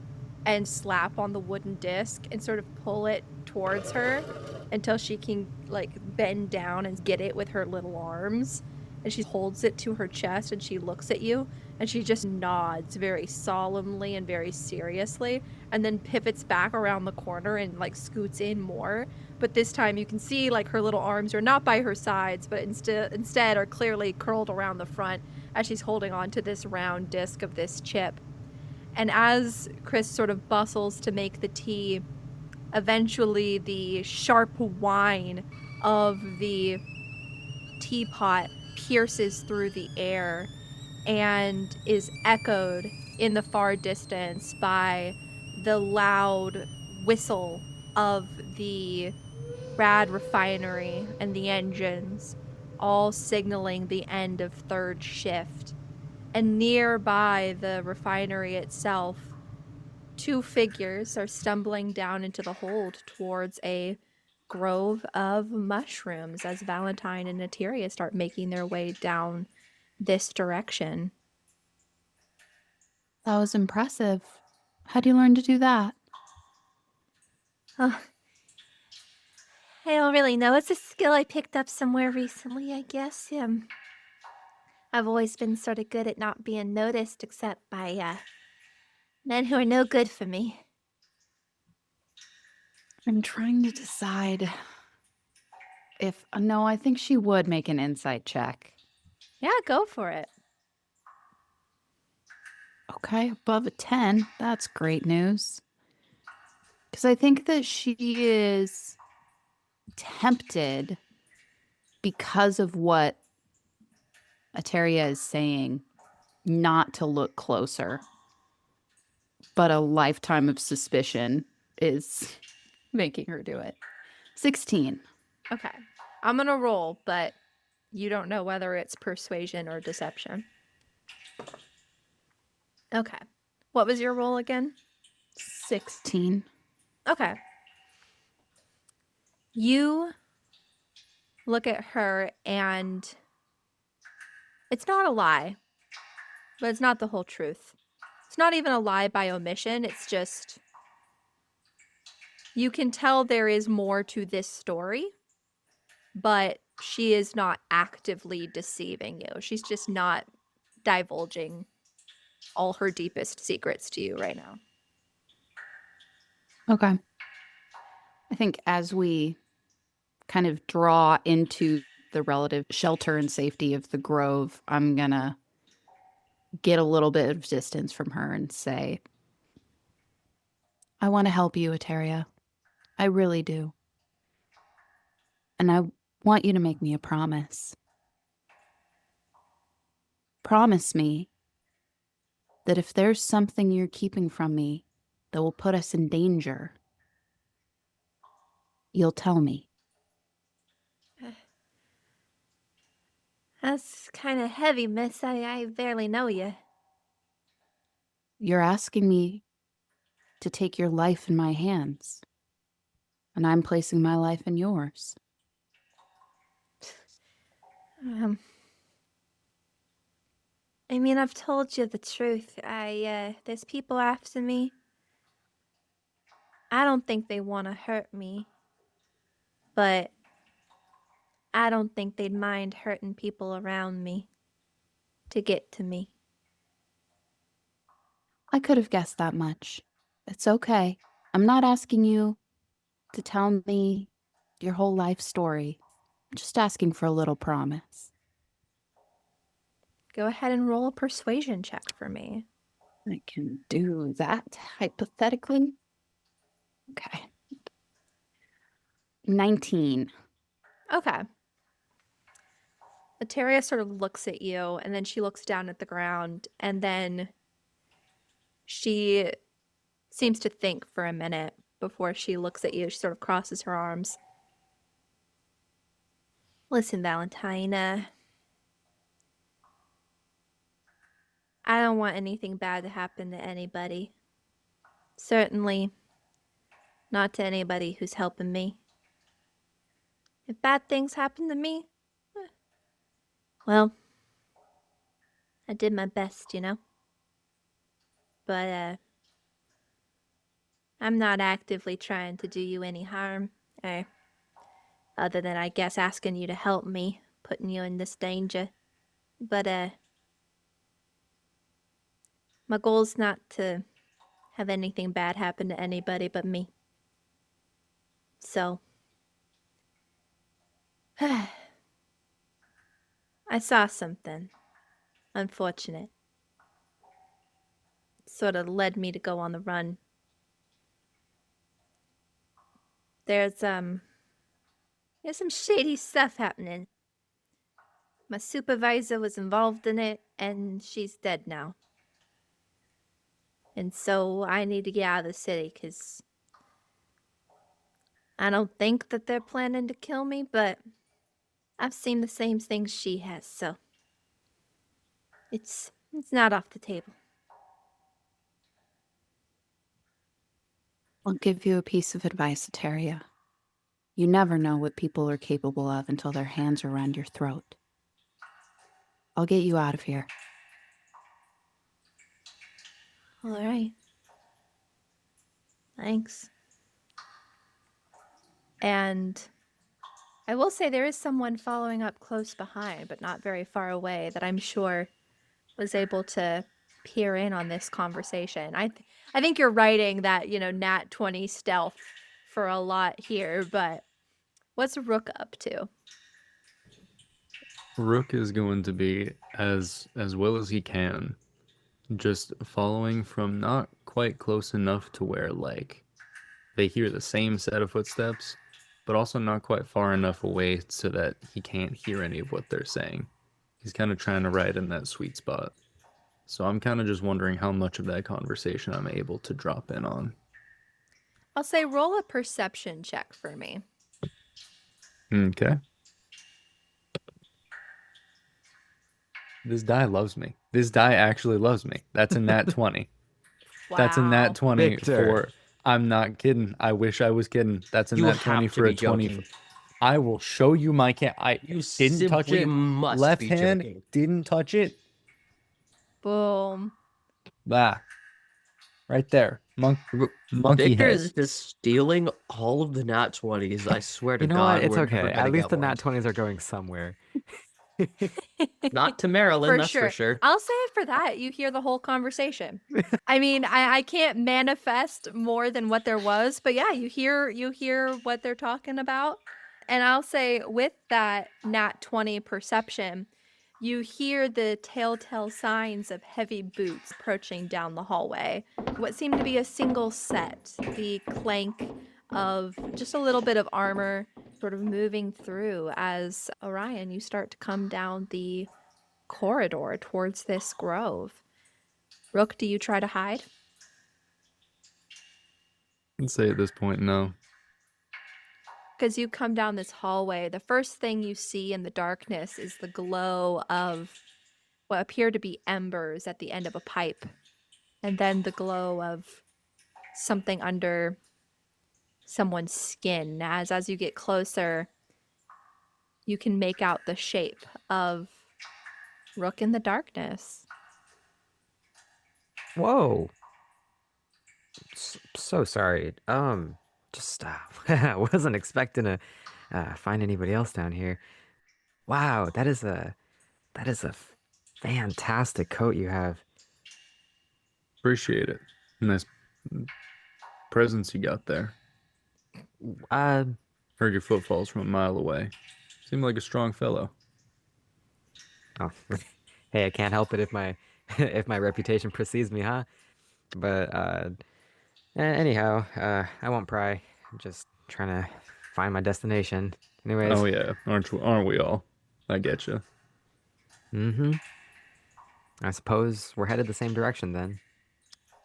and slap on the wooden disc and sort of pull it towards her until she can like bend down and get it with her little arms. And she holds it to her chest and she looks at you and she just nods very solemnly and very seriously and then pivots back around the corner and like scoots in more. But this time you can see like her little arms are not by her sides, but instead are clearly curled around the front as she's holding on to this round disc of this chip. And as Chrys sort of bustles to make the tea, eventually the sharp whine of the teapot pierces through the air and is echoed in the far distance by the loud whistle of the rad refinery and the engines, all signaling the end of third shift. And nearby the refinery itself, two figures are stumbling down into the hold towards a grove of mushrooms as Valentine and Nateria start making their way down this direction. That was impressive. How do you learn to do that? Oh, I don't really know. It's a skill I picked up somewhere recently, I guess. I've always been sort of good at not being noticed except by men who are no good for me. I'm trying to decide if. No, I think she would make an insight check. Yeah, go for it. Okay, above a 10. That's great news. Because I think that she is tempted because of what Ateria is saying not to look closer. But a lifetime of suspicion is making her do it. 16. Okay. I'm going to roll, but you don't know whether it's persuasion or deception. Okay. What was your roll again? 16. Okay. You look at her and it's not a lie, but it's not the whole truth. It's not even a lie by omission. It's just you can tell there is more to this story, but she is not actively deceiving you. She's just not divulging all her deepest secrets to you right now. Okay. I think as we kind of draw into the relative shelter and safety of the grove, I'm going to get a little bit of distance from her and say, I want to help you, Ateria. I really do. And I want you to make me a promise. Promise me that if there's something you're keeping from me that will put us in danger, you'll tell me. That's kind of heavy, miss. I barely know you. You're asking me to take your life in my hands, and I'm placing my life in yours. I mean, I've told you the truth. There's people after me. I don't think they want to hurt me, but I don't think they'd mind hurting people around me to get to me. I could have guessed that much. It's okay. I'm not asking you to tell me your whole life story. I'm just asking for a little promise. Go ahead and roll a persuasion check for me. I can do that hypothetically. Okay. 19. Okay. Materia sort of looks at you, and then she looks down at the ground, and then she seems to think for a minute before she looks at you. She sort of crosses her arms. Listen, Valentine, I don't want anything bad to happen to anybody. Certainly not to anybody who's helping me. If bad things happen to me, well, I did my best, you know? But, I'm not actively trying to do you any harm, other than, I guess, asking you to help me, putting you in this danger. But, my goal's not to have anything bad happen to anybody but me. So, I saw something unfortunate. Sort of led me to go on the run. There's some shady stuff happening. My supervisor was involved in it, and she's dead now. And so I need to get out of the city, because I don't think that they're planning to kill me, but I've seen the same things she has, so it's not off the table. I'll give you a piece of advice, Eteria. You never know what people are capable of until their hands are around your throat. I'll get you out of here. All right. Thanks. And I will say there is someone following up close behind, but not very far away, that I'm sure was able to peer in on this conversation. I think you're writing that, nat 20 stealth for a lot here, but what's Rook up to? Rook is going to be as well as he can, just following from not quite close enough to where like they hear the same set of footsteps, but also not quite far enough away so that he can't hear any of what they're saying. He's kind of trying to ride in that sweet spot. So I'm kind of just wondering how much of that conversation I'm able to drop in on. I'll say roll a perception check for me. Okay. This die loves me. This die actually loves me. That's a nat 20. Wow. That's a nat 20 Victor. for... I'm not kidding. I wish I was kidding. That's a You nat 20 have to for a be 20. joking. I will show you my cat. I You didn't touch simply it. must Left be hand joking. didn't touch it. Boom. Ah, right there. Monkey Victor head. is just stealing all of the nat 20s. I swear to You know God, what? It's we're okay. never gonna At least get the one. nat 20s are going somewhere. Not to Marilyn, that's for sure. I'll say it for that. You hear the whole conversation. I mean, I can't manifest more than what there was, but yeah, you hear what they're talking about. And I'll say with that nat 20 perception, you hear the telltale signs of heavy boots approaching down the hallway. What seemed to be a single set, the clank of just a little bit of armor sort of moving through as Orion, you start to come down the corridor towards this grove. Rook, do you try to hide? I'd say at this point, no. Because you come down this hallway, the first thing you see in the darkness is the glow of what appear to be embers at the end of a pipe, and then the glow of something under someone's skin. As you get closer, you can make out the shape of Rook in the darkness. Whoa. So sorry. Just I wasn't expecting to find anybody else down here. Wow, that is a fantastic coat you have. Appreciate it. Nice presence you got there. Heard your footfalls from a mile away. Seemed like a strong fellow. Oh, hey, I can't help it if my if my reputation precedes me, huh? But anyhow, I won't pry. I'm just trying to find my destination. Anyways, Oh yeah, aren't we all? I get you. mm-hmm. I suppose we're headed the same direction then.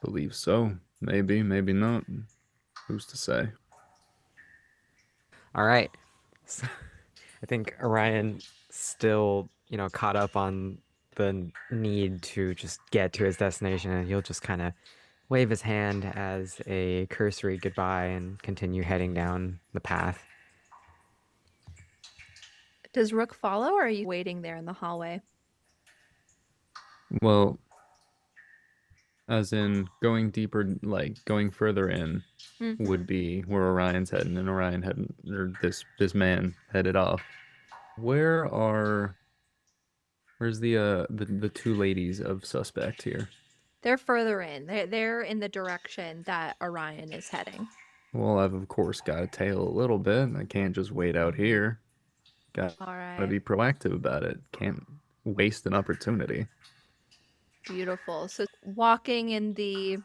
Believe so. Maybe, maybe not. Who's to say? All right. So, I think Orion still, caught up on the need to just get to his destination, and he'll just kind of wave his hand as a cursory goodbye and continue heading down the path. Does Rook follow, or are you waiting there in the hallway? Well, as in going deeper, like going further in, would be where Orion's heading, and Orion heading, or this man headed off. Where's the two ladies of suspect here? They're further in. They're in the direction that Orion is heading. Well, I've of course got to tail a little bit. I can't just wait out here. Got All to right. be proactive about it. Can't waste an opportunity. Beautiful. So walking in the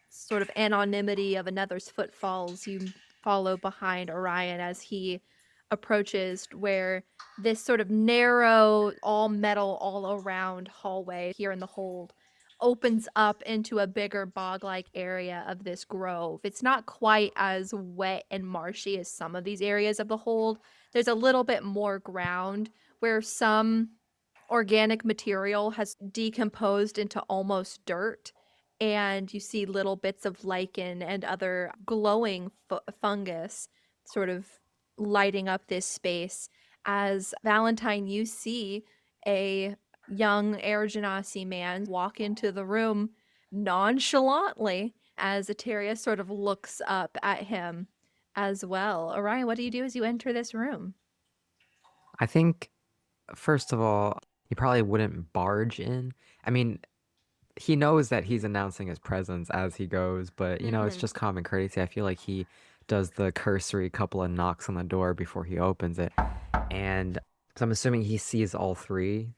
sort of anonymity of another's footfalls, you follow behind Orion as he approaches where this sort of narrow, all metal, all around hallway here in the hold opens up into a bigger bog-like area of this grove. It's not quite as wet and marshy as some of these areas of the hold. There's a little bit more ground where some organic material has decomposed into almost dirt, and you see little bits of lichen and other glowing fungus sort of lighting up this space. As Valentine, you see a young Air Genasi man walk into the room nonchalantly as Eteria sort of looks up at him as well. Orion, what do you do as you enter this room? I think, first of all, he probably wouldn't barge in. I mean, he knows that he's announcing his presence as he goes, but it's just common courtesy. I feel like he does the cursory couple of knocks on the door before he opens it. And so I'm assuming he sees all three.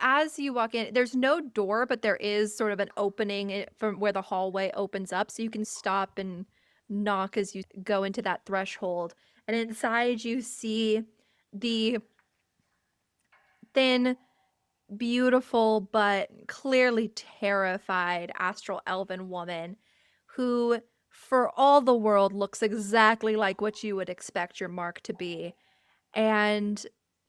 As you walk in, there's no door, but there is sort of an opening from where the hallway opens up, so you can stop and knock as you go into that threshold. And inside you see the thin, beautiful, but clearly terrified astral elven woman who, for all the world, looks exactly like what you would expect your mark to be. And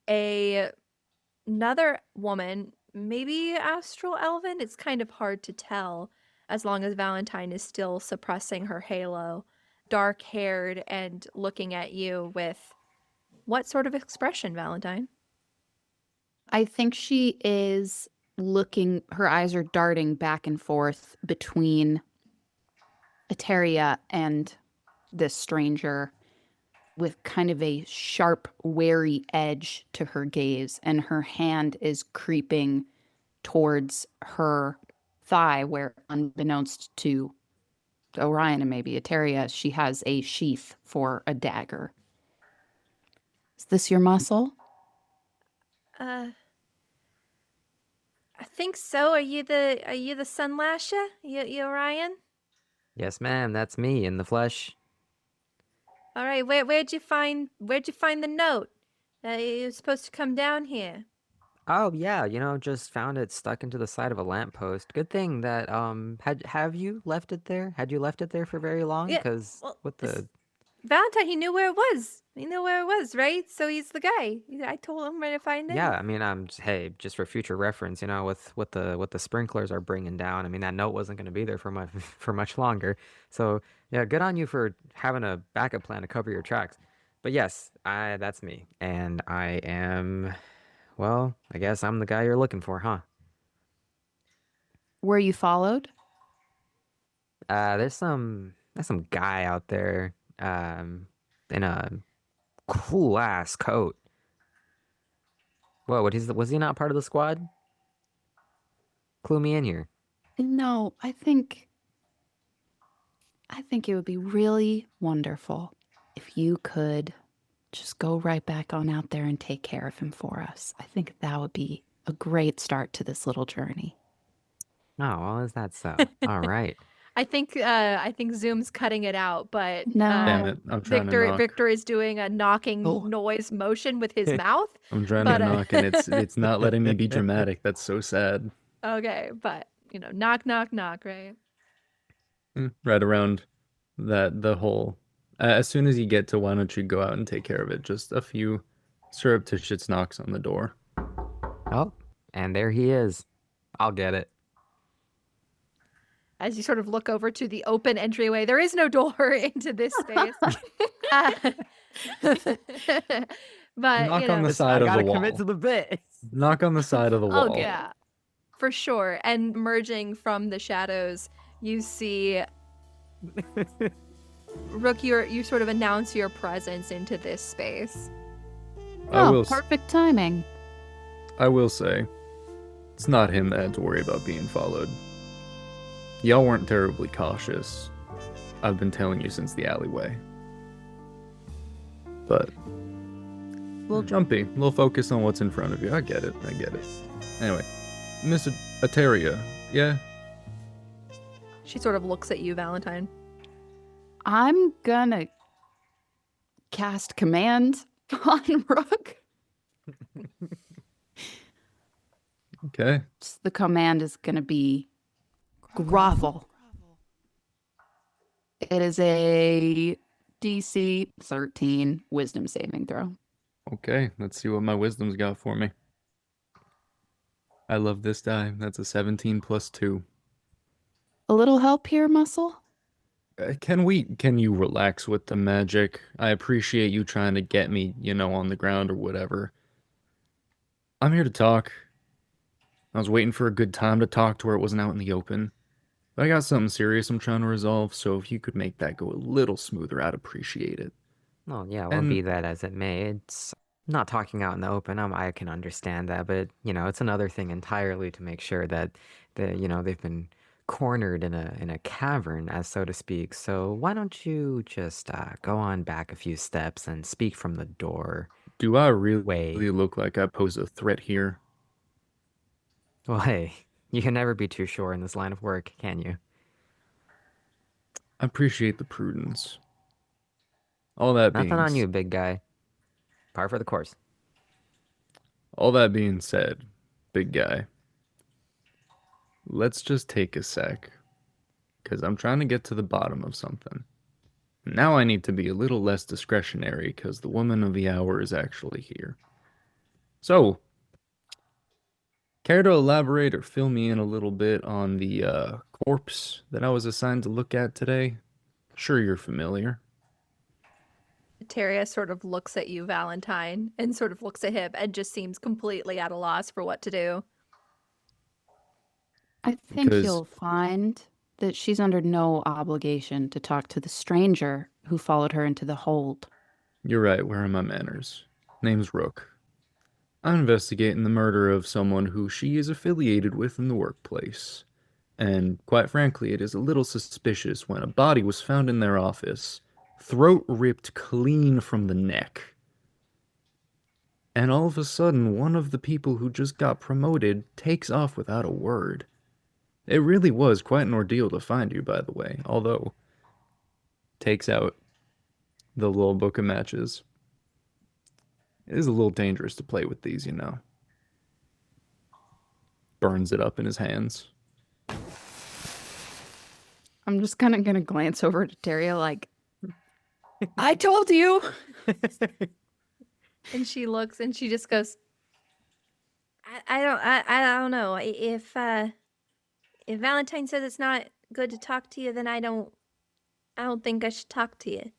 another woman, maybe astral elven, it's kind of hard to tell as long as Valentine is still suppressing her halo, dark haired and looking at you with what sort of expression, Valentine? I think she is looking, her eyes are darting back and forth between Eteria and this stranger with kind of a sharp, wary edge to her gaze, and her hand is creeping towards her thigh, where, unbeknownst to Orion and maybe Eteria, she has a sheath for a dagger. Is this your muscle? I think so. Are you the sun lasher? You Orion? Yes, ma'am, that's me in the flesh. All right. Where'd you find the note? You were supposed to come down here. Oh yeah, just found it stuck into the side of a lamppost. Good thing that have you left it there? Had you left it there for very long? Yeah. Because Well, what the Valentine, he knew where it was. He knew where it was, right? So he's the guy. I told him where to find it. Yeah, I mean, hey, just for future reference, with what the sprinklers are bringing down. I mean, that note wasn't going to be there for much for much longer. So yeah, good on you for having a backup plan to cover your tracks. But yes, that's me, and I am, well, I guess I'm the guy you're looking for, huh? Were you followed? There's some guy out there, in a cool ass coat. Whoa, was he not part of the squad? Clue me in here. No, I think it would be really wonderful if you could just go right back on out there and take care of him for us. I think that would be a great start to this little journey. Oh, well, is that so? All right. I think Zoom's cutting it out, but No. Damn it, I'm trying to knock. Victor is doing a knocking Oh. noise motion with his mouth. I'm trying but, to knock, and it's not letting me be dramatic. That's so sad. Okay, but knock, knock, knock, right? Right around the whole. As soon as you get to, why don't you go out and take care of it? Just a few surreptitious knocks on the door. Oh, and there he is. I'll get it. As you sort of look over to the open entryway, there is no door into this space. But Knock on the I side of the gotta wall. commit to the bit. Knock on the side of the wall. Oh yeah, for sure. And emerging from the shadows, you see Rook. You sort of announce your presence into this space. Perfect timing. I will say, it's not him that had to worry about being followed. Y'all weren't terribly cautious. I've been telling you since the alleyway. But a little jumpy, a little focused on what's in front of you. I get it. Anyway, Miss Ateria, yeah? She sort of looks at you, Valentine. I'm gonna cast command on Rook. Okay. The command is gonna be grovel. It is a DC 13 wisdom saving throw. Okay, let's see what my wisdom's got for me. I love this die. That's a 17 plus 2. A little help here, Muscle? Can you relax with the magic? I appreciate you trying to get me, on the ground or whatever. I'm here to talk. I was waiting for a good time to talk to where it wasn't out in the open. But I got something serious I'm trying to resolve, so if you could make that go a little smoother, I'd appreciate it. Well, yeah, well, be that as it may, it's not talking out in the open. I can understand that, but it's another thing entirely to make sure that they've been cornered in a cavern, as so to speak. So why don't you just go on back a few steps and speak from the door? Do I really look like I pose a threat here? Well, hey, you can never be too sure in this line of work, can you? I appreciate the prudence. All that being Nothing on you, big guy. Par for the course. All that being said, big guy, let's just take a sec, because I'm trying to get to the bottom of something. Now I need to be a little less discretionary, because the woman of the hour is actually here. So, care to elaborate or fill me in a little bit on the corpse that I was assigned to look at today? Sure you're familiar. Teria sort of looks at you, Valentine, and sort of looks at him and just seems completely at a loss for what to do. I think you'll find that she's under no obligation to talk to the stranger who followed her into the hold. You're right, where are my manners? Name's Rook. I'm investigating the murder of someone who she is affiliated with in the workplace. And quite frankly, it is a little suspicious when a body was found in their office, throat ripped clean from the neck. And all of a sudden, one of the people who just got promoted takes off without a word. It really was quite an ordeal to find you, by the way, although takes out the little book of matches. It is a little dangerous to play with these, Burns it up in his hands. I'm just kind of going to glance over to Teria like, I told you! And she looks and she just goes, I don't know. If Valentine says it's not good to talk to you, then I don't think I should talk to you.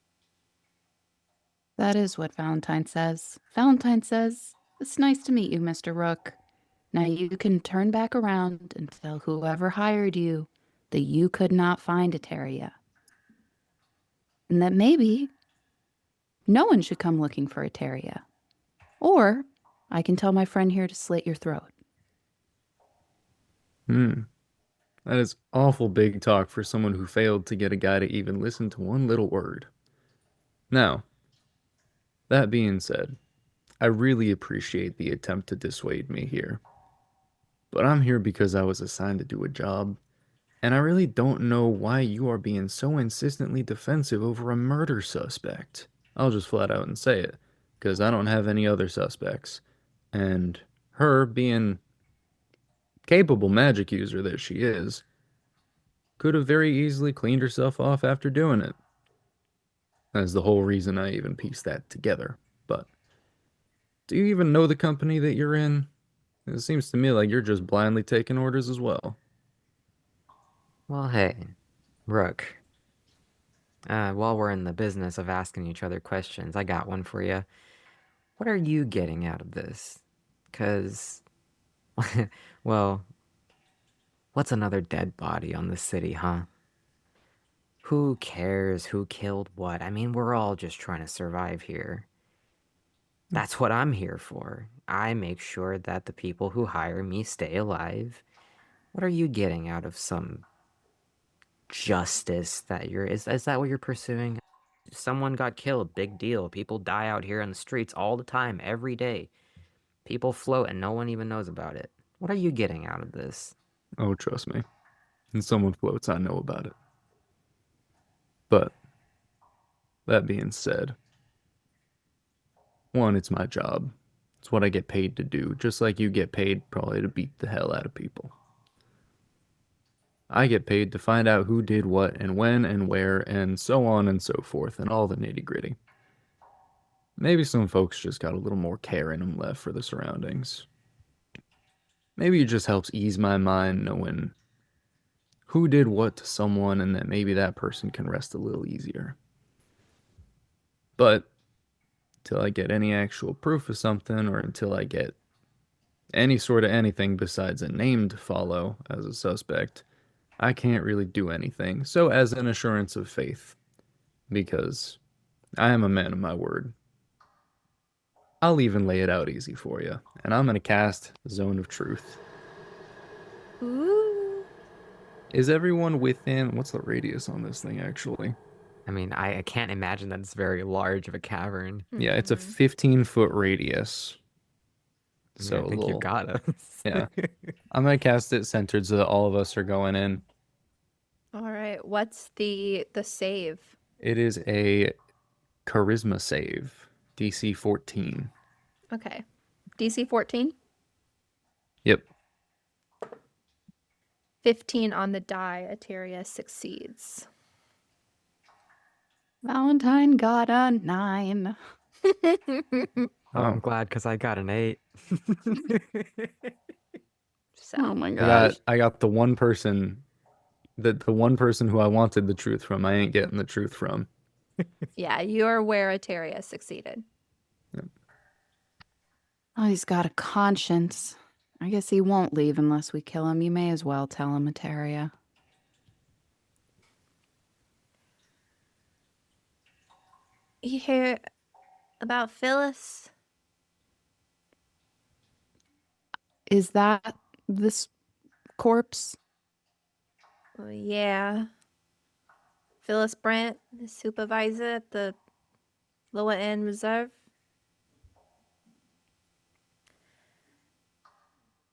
That is what Valentine says. Valentine says, it's nice to meet you, Mr. Rook. Now you can turn back around and tell whoever hired you that you could not find Ateria. And that maybe no one should come looking for Ateria. Or I can tell my friend here to slit your throat. That is awful big talk for someone who failed to get a guy to even listen to one little word. Now, that being said, I really appreciate the attempt to dissuade me here. but I'm here because I was assigned to do a job, and I really don't know why you are being so insistently defensive over a murder suspect. I'll just flat out and say it, because I don't have any other suspects. And her, being capable magic user that she is, could have very easily cleaned herself off after doing it. That's the whole reason I even pieced that together. But do you even know the company that you're in? It seems to me like you're just blindly taking orders as well. Well, hey, Rook. While we're in the business of asking each other questions, I got one for you. What are you getting out of this? 'Cause, well, what's another dead body on the city, huh? Who cares who killed what? I mean, we're all just trying to survive here. That's what I'm here for. I make sure that the people who hire me stay alive. What are you getting out of some justice that is that what you're pursuing? Someone got killed, big deal. People die out here on the streets all the time, every day. People float and no one even knows about it. What are you getting out of this? Oh, trust me. When someone floats, I know about it. But, that being said, one, it's my job. It's what I get paid to do, just like you get paid probably to beat the hell out of people. I get paid to find out who did what and when and where and so on and so forth and all the nitty gritty. Maybe some folks just got a little more care in them left for the surroundings. Maybe it just helps ease my mind knowing who did what to someone and that maybe that person can rest a little easier. But until I get any actual proof of something or until I get any sort of anything besides a name to follow as a suspect, I can't really do anything. So as an assurance of faith, because I am a man of my word, I'll even lay it out easy for you. And I'm going to cast Zone of Truth. Ooh. Is everyone within... What's the radius on this thing, actually? I mean, I can't imagine that it's very large of a cavern. Yeah, it's a 15-foot radius. So I think you got us. Yeah. I'm going to cast it centered so that all of us are going in. All right. What's the save? It is a charisma save, DC 14. Okay. DC 14? Yep. 15 on the die. Ateria succeeds. Valentine got a 9. Oh, I'm glad because I got an 8. Oh my gosh. I got the one person the one person who I wanted the truth from, I ain't getting the truth from. Yeah, you're where Ateria succeeded. Yep. Oh, he's got a conscience. I guess he won't leave unless we kill him. You may as well tell him, Ateria. You hear about Phyllis? Is that this corpse? Well, yeah. Phyllis Brandt, the supervisor at the lower end reserve.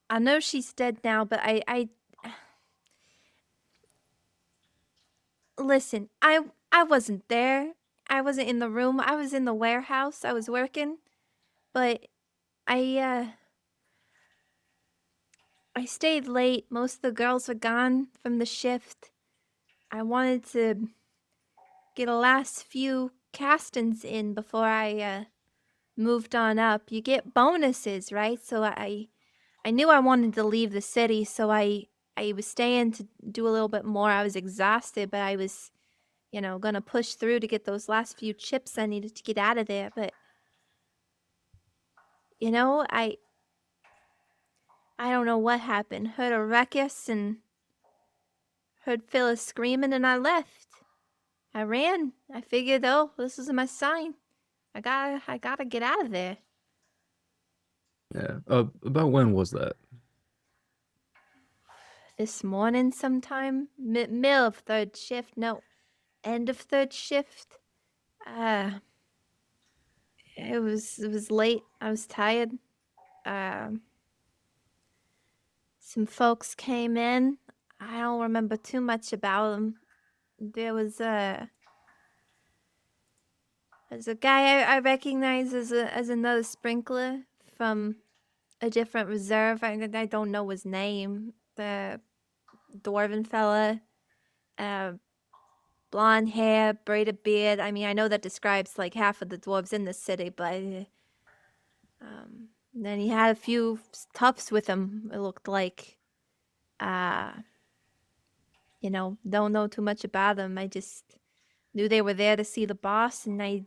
I know she's dead now, but I listen, I wasn't there. I wasn't in the room. I was in the warehouse. I was working. But I stayed late. Most of the girls were gone from the shift. I wanted to get a last few castings in before I moved on up. You get bonuses, right? So I knew I wanted to leave the city, so I was staying to do a little bit more. I was exhausted, but I was, gonna push through to get those last few chips I needed to get out of there. But I don't know what happened. Heard a ruckus and heard Phyllis screaming, and I left. I ran. I figured, oh, this is my sign. I gotta get out of there. Yeah. About when was that? This morning sometime, middle of third shift. No, end of third shift. It was late. I was tired. some folks came in. I don't remember too much about them. There was there's a guy I recognize as another sprinkler from a different reserve. I don't know his name. The dwarven fella, blonde hair, braided beard. I mean, I know that describes like half of the dwarves in the city, but then he had a few toughs with him. It looked like, don't know too much about them. I just knew they were there to see the boss, and I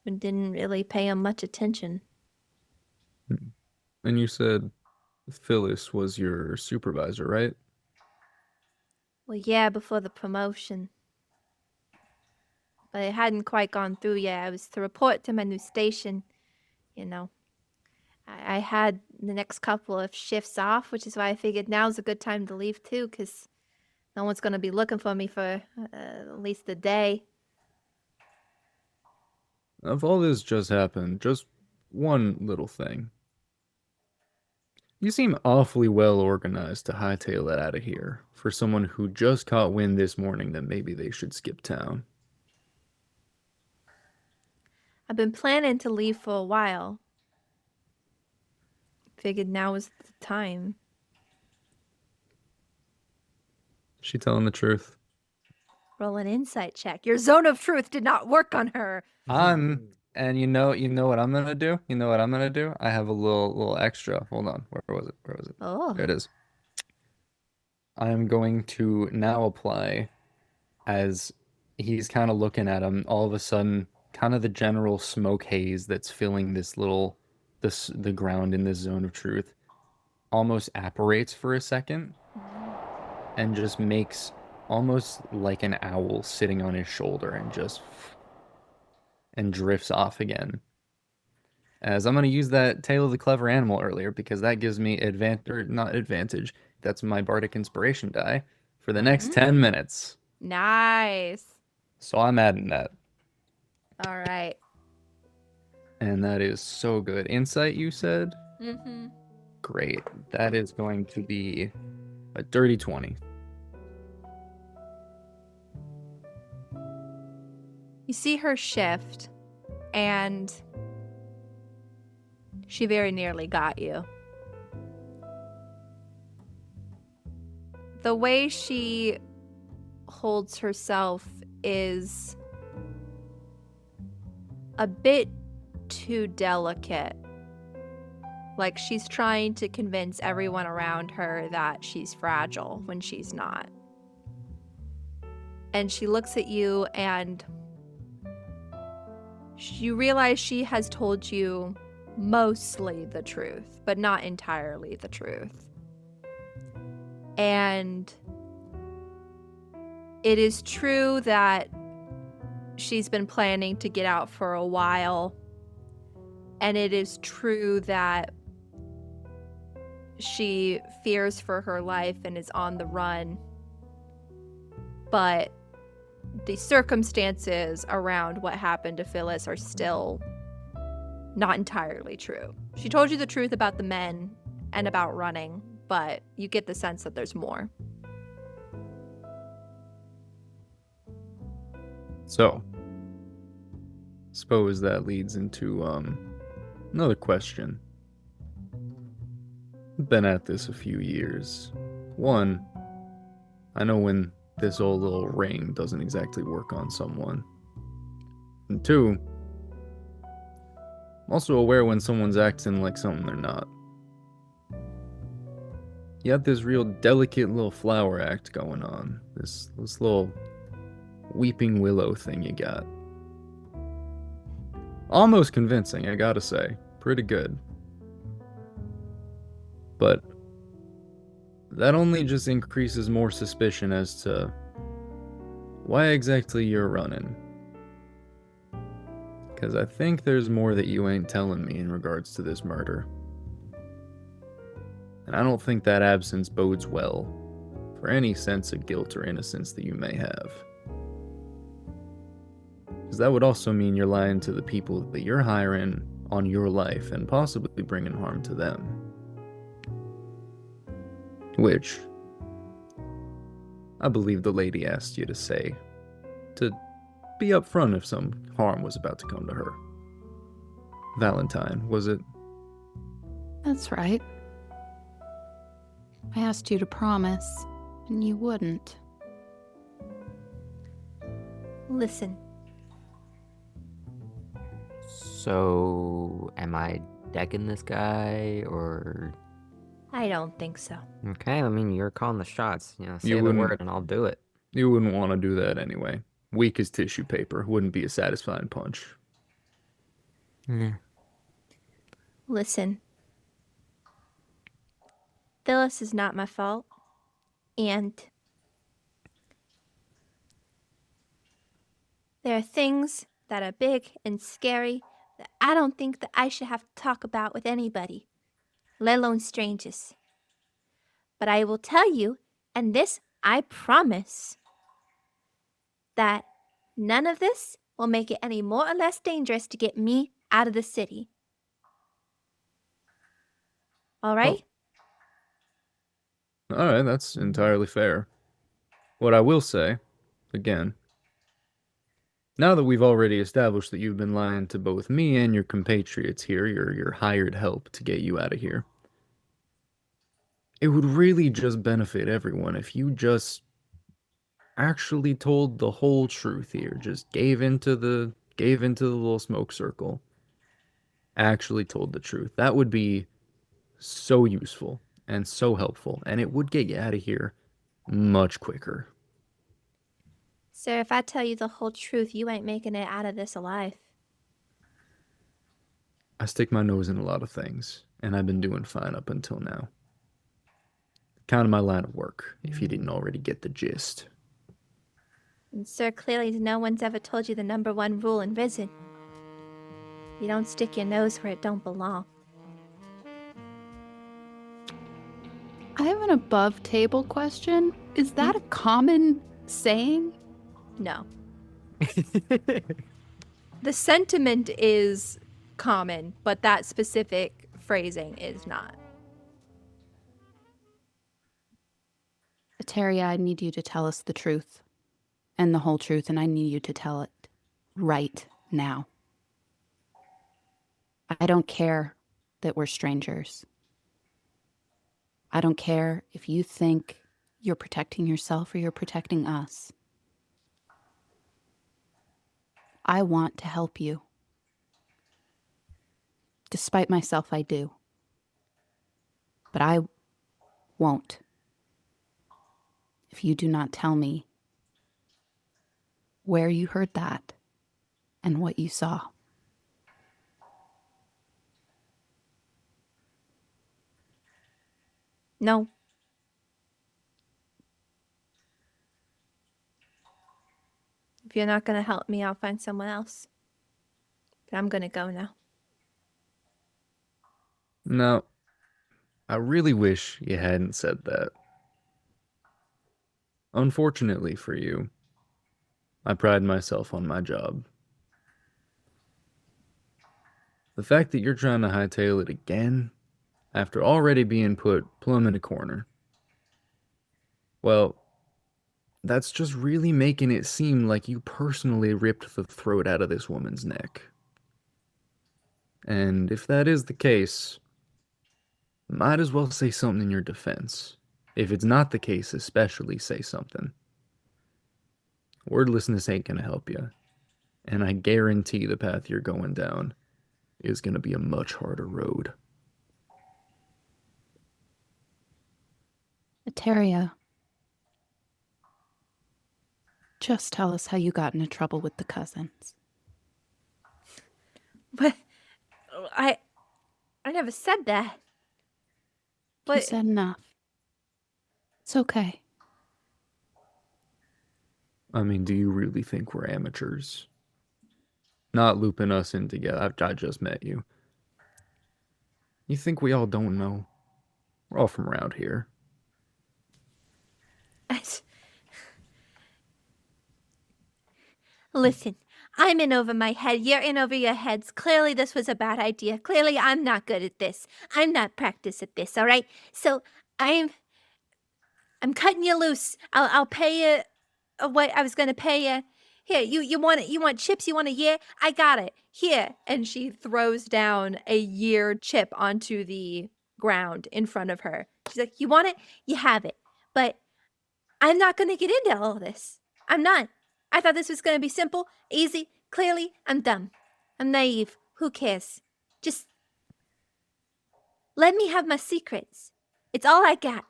didn't really pay him much attention. And you said Phyllis was your supervisor, right? Well, yeah, before the promotion. But it hadn't quite gone through yet. I was to report to my new station, I had the next couple of shifts off, which is why I figured now's a good time to leave too, because no one's going to be looking for me for at least a day. If all this just happened, just one little thing. You seem awfully well organized to hightail it out of here for someone who just caught wind this morning that maybe they should skip town. I've been planning to leave for a while. Figured now was the time. She telling the truth? Roll an insight check. Your zone of truth did not work on her. And you know what I'm gonna do? You know what I'm gonna do? I have a little extra. Hold on. Where was it? Oh. There it is. I am going to now apply, as he's kind of looking at him, all of a sudden, kind of the general smoke haze that's filling the ground in this zone of truth almost apparates for a second and just makes almost like an owl sitting on his shoulder and drifts off again. As I'm going to use that Tale of the Clever Animal earlier, because that gives me not advantage, that's my Bardic Inspiration die for the next 10 minutes. Nice. So I'm adding that. All right. And that is so good. Insight, you said? Mm-hmm. Great. That is going to be a dirty 20. You see her shift, and she very nearly got you. The way she holds herself is a bit too delicate. Like she's trying to convince everyone around her that she's fragile when she's not. And she looks at you and you realize she has told you mostly the truth, but not entirely the truth. And it is true that she's been planning to get out for a while. And it is true that she fears for her life and is on the run. But the circumstances around what happened to Phyllis are still not entirely true. She told you the truth about the men and about running, but you get the sense that there's more. So, suppose that leads into another question. Been at this a few years. One, I know when this old little ring doesn't exactly work on someone. And two, I'm also aware when someone's acting like something they're not. You have this real delicate little flower act going on. This little weeping willow thing you got. Almost convincing, I gotta say. Pretty good. But that only just increases more suspicion as to why exactly you're running. Because I think there's more that you ain't telling me in regards to this murder. And I don't think that absence bodes well for any sense of guilt or innocence that you may have. Because that would also mean you're lying to the people that you're hiring on your life and possibly bringing harm to them. Which I believe the lady asked you to say, to be upfront if some harm was about to come to her. Valentine, was it? That's right. I asked you to promise, and you wouldn't. Listen, So, am I decking this guy, or... I don't think so. Okay, I mean, you're calling the shots. You know, say You the wouldn't- word and I'll do it. You wouldn't want to do that anyway. Weak as tissue paper wouldn't be a satisfying punch. Yeah. Listen. Phyllis is not my fault. And there are things that are big and scary that I don't think that I should have to talk about with anybody, let alone strangers. But I will tell you, and this I promise, that none of this will make it any more or less dangerous to get me out of the city. All right? Alright, that's entirely fair. What I will say, again, now that we've already established that you've been lying to both me and your compatriots here, your hired help to get you out of here, it would really just benefit everyone if you just actually told the whole truth here. Just gave into the little smoke circle. Actually told the truth. That would be so useful and so helpful, and it would get you out of here much quicker. Sir, if I tell you the whole truth, you ain't making it out of this alive. I stick my nose in a lot of things, and I've been doing fine up until now. Kind of my line of work, if you didn't already get the gist. And sir, clearly no one's ever told you the number one rule in Risen. You don't stick your nose where it don't belong. I have an above table question. Is that a common saying? No. The sentiment is common, but that specific phrasing is not. Terry, I need you to tell us the truth and the whole truth, and I need you to tell it right now. I don't care that we're strangers. I don't care if you think you're protecting yourself or you're protecting us. I want to help you. Despite myself, I do. But I won't if you do not tell me where you heard that and what you saw. No. If you're not going to help me, I'll find someone else. But I'm going to go now. No, I really wish you hadn't said that. Unfortunately for you, I pride myself on my job. The fact that you're trying to hightail it again, after already being put plumb in a corner, well, that's just really making it seem like you personally ripped the throat out of this woman's neck. And if that is the case, might as well say something in your defense. If it's not the case, especially say something. Wordlessness ain't gonna help you. And I guarantee the path you're going down is gonna be a much harder road. Eteria, just tell us how you got into trouble with the cousins. But I never said that. You But said enough. It's okay. I mean, do you really think we're amateurs? Not looping us in together. I just met you. You think we all don't know? We're all from around here. listen, I'm in over my head. You're in over your heads. Clearly, this was a bad idea. Clearly, I'm not good at this. I'm not practiced at this, all right? So, I'm cutting you loose. I'll pay you what I was going to pay you. Here, you want it? You want chips? You want a year? I got it. Here. And she throws down a year chip onto the ground in front of her. She's like, you want it? You have it. But I'm not going to get into all of this. I'm not. I thought this was going to be simple, easy. Clearly, I'm dumb. I'm naive. Who cares? Just let me have my secrets. It's all I got.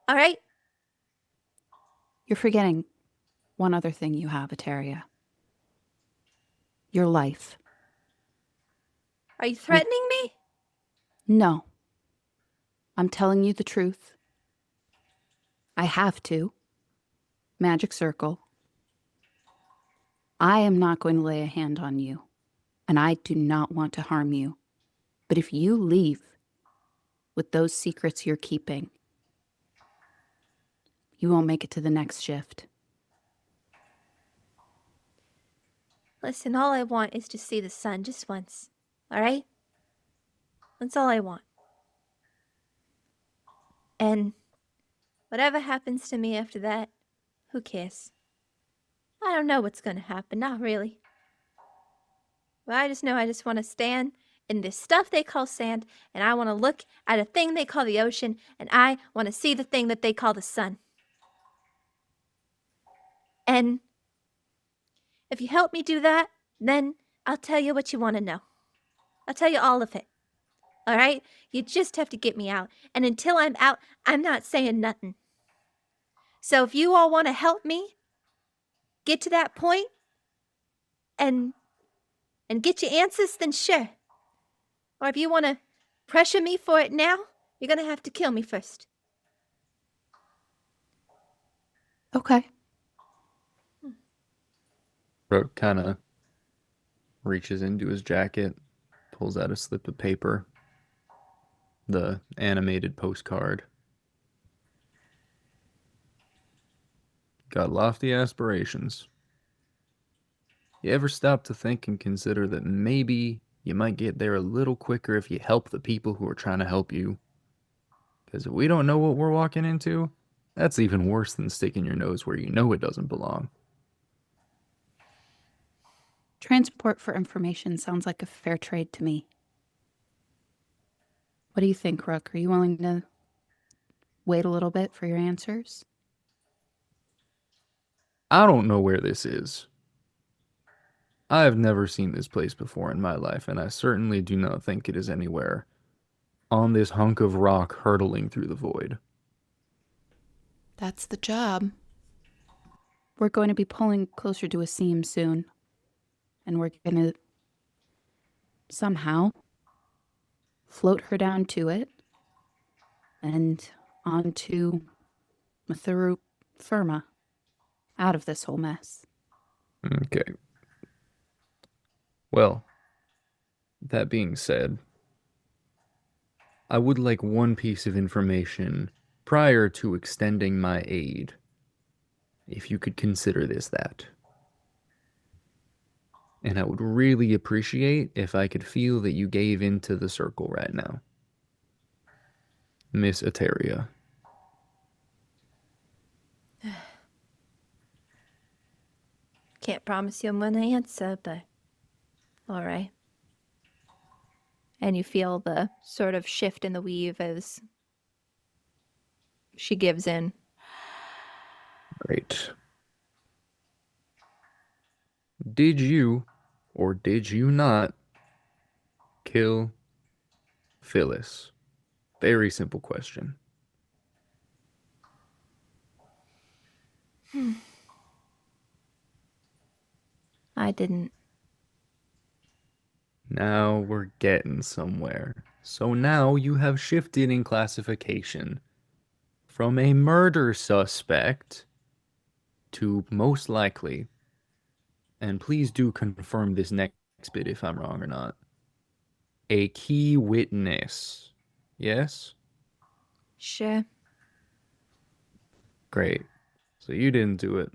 All right? You're forgetting one other thing you have, Eteria. Your life. Are you threatening me? No. I'm telling you the truth. I have to. Magic circle. I am not going to lay a hand on you, and I do not want to harm you. But if you leave with those secrets you're keeping, you won't make it to the next shift. Listen, all I want is to see the sun just once. All right? That's all I want. And whatever happens to me after that, who cares? I don't know what's going to happen, not really. But I just know I just want to stand in this stuff they call sand, and I want to look at a thing they call the ocean, and I want to see the thing that they call the sun. And if you help me do that, then I'll tell you what you want to know. I'll tell you all of it. All right? You just have to get me out. And until I'm out, I'm not saying nothing. So if you all want to help me get to that point and get your answers, then sure. Or if you want to pressure me for it now, you're going to have to kill me first. Okay. Rook kind of reaches into his jacket, pulls out a slip of paper, the animated postcard. Got lofty aspirations. You ever stop to think and consider that maybe you might get there a little quicker if you help the people who are trying to help you? Because if we don't know what we're walking into, that's even worse than sticking your nose where you know it doesn't belong. Transport for information sounds like a fair trade to me. What do you think, Rook? Are you willing to wait a little bit for your answers? I don't know where this is. I have never seen this place before in my life, and I certainly do not think it is anywhere on this hunk of rock hurtling through the void. That's the job. We're going to be pulling closer to a seam soon. And we're going to somehow float her down to it and onto Mathuru Firma, out of this whole mess. Okay. Well, that being said, I would like one piece of information prior to extending my aid, if you could consider this that. And I would really appreciate if I could feel that you gave into the circle right now. Miss Eteria. Can't promise you I'm going to answer, but all right. And you feel the sort of shift in the weave as she gives in. Great. Did you, or did you not, kill Phyllis? Very simple question. I didn't. Now we're getting somewhere. So now you have shifted in classification from a murder suspect to most likely, and please do confirm this next bit if I'm wrong or not, a key witness. Yes? Sure. Great. So you didn't do it,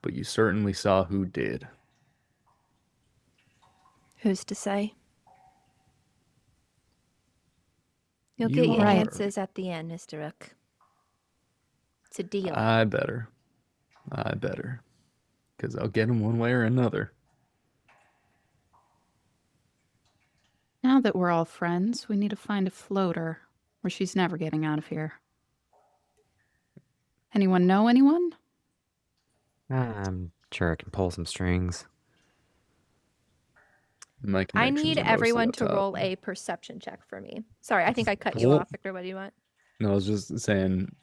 but you certainly saw who did. Who's to say? You'll You get your are- answers at the end, Mr. Rook. to deal. I better. Because I'll get him one way or another. Now that we're all friends, we need to find a floater, or she's never getting out of here. Anyone know anyone? I'm sure I can pull some strings. My I connections need are mostly everyone up to top. roll a perception check for me. Sorry, I think I cut you Oh. off, Victor. What do you want? No, I was just saying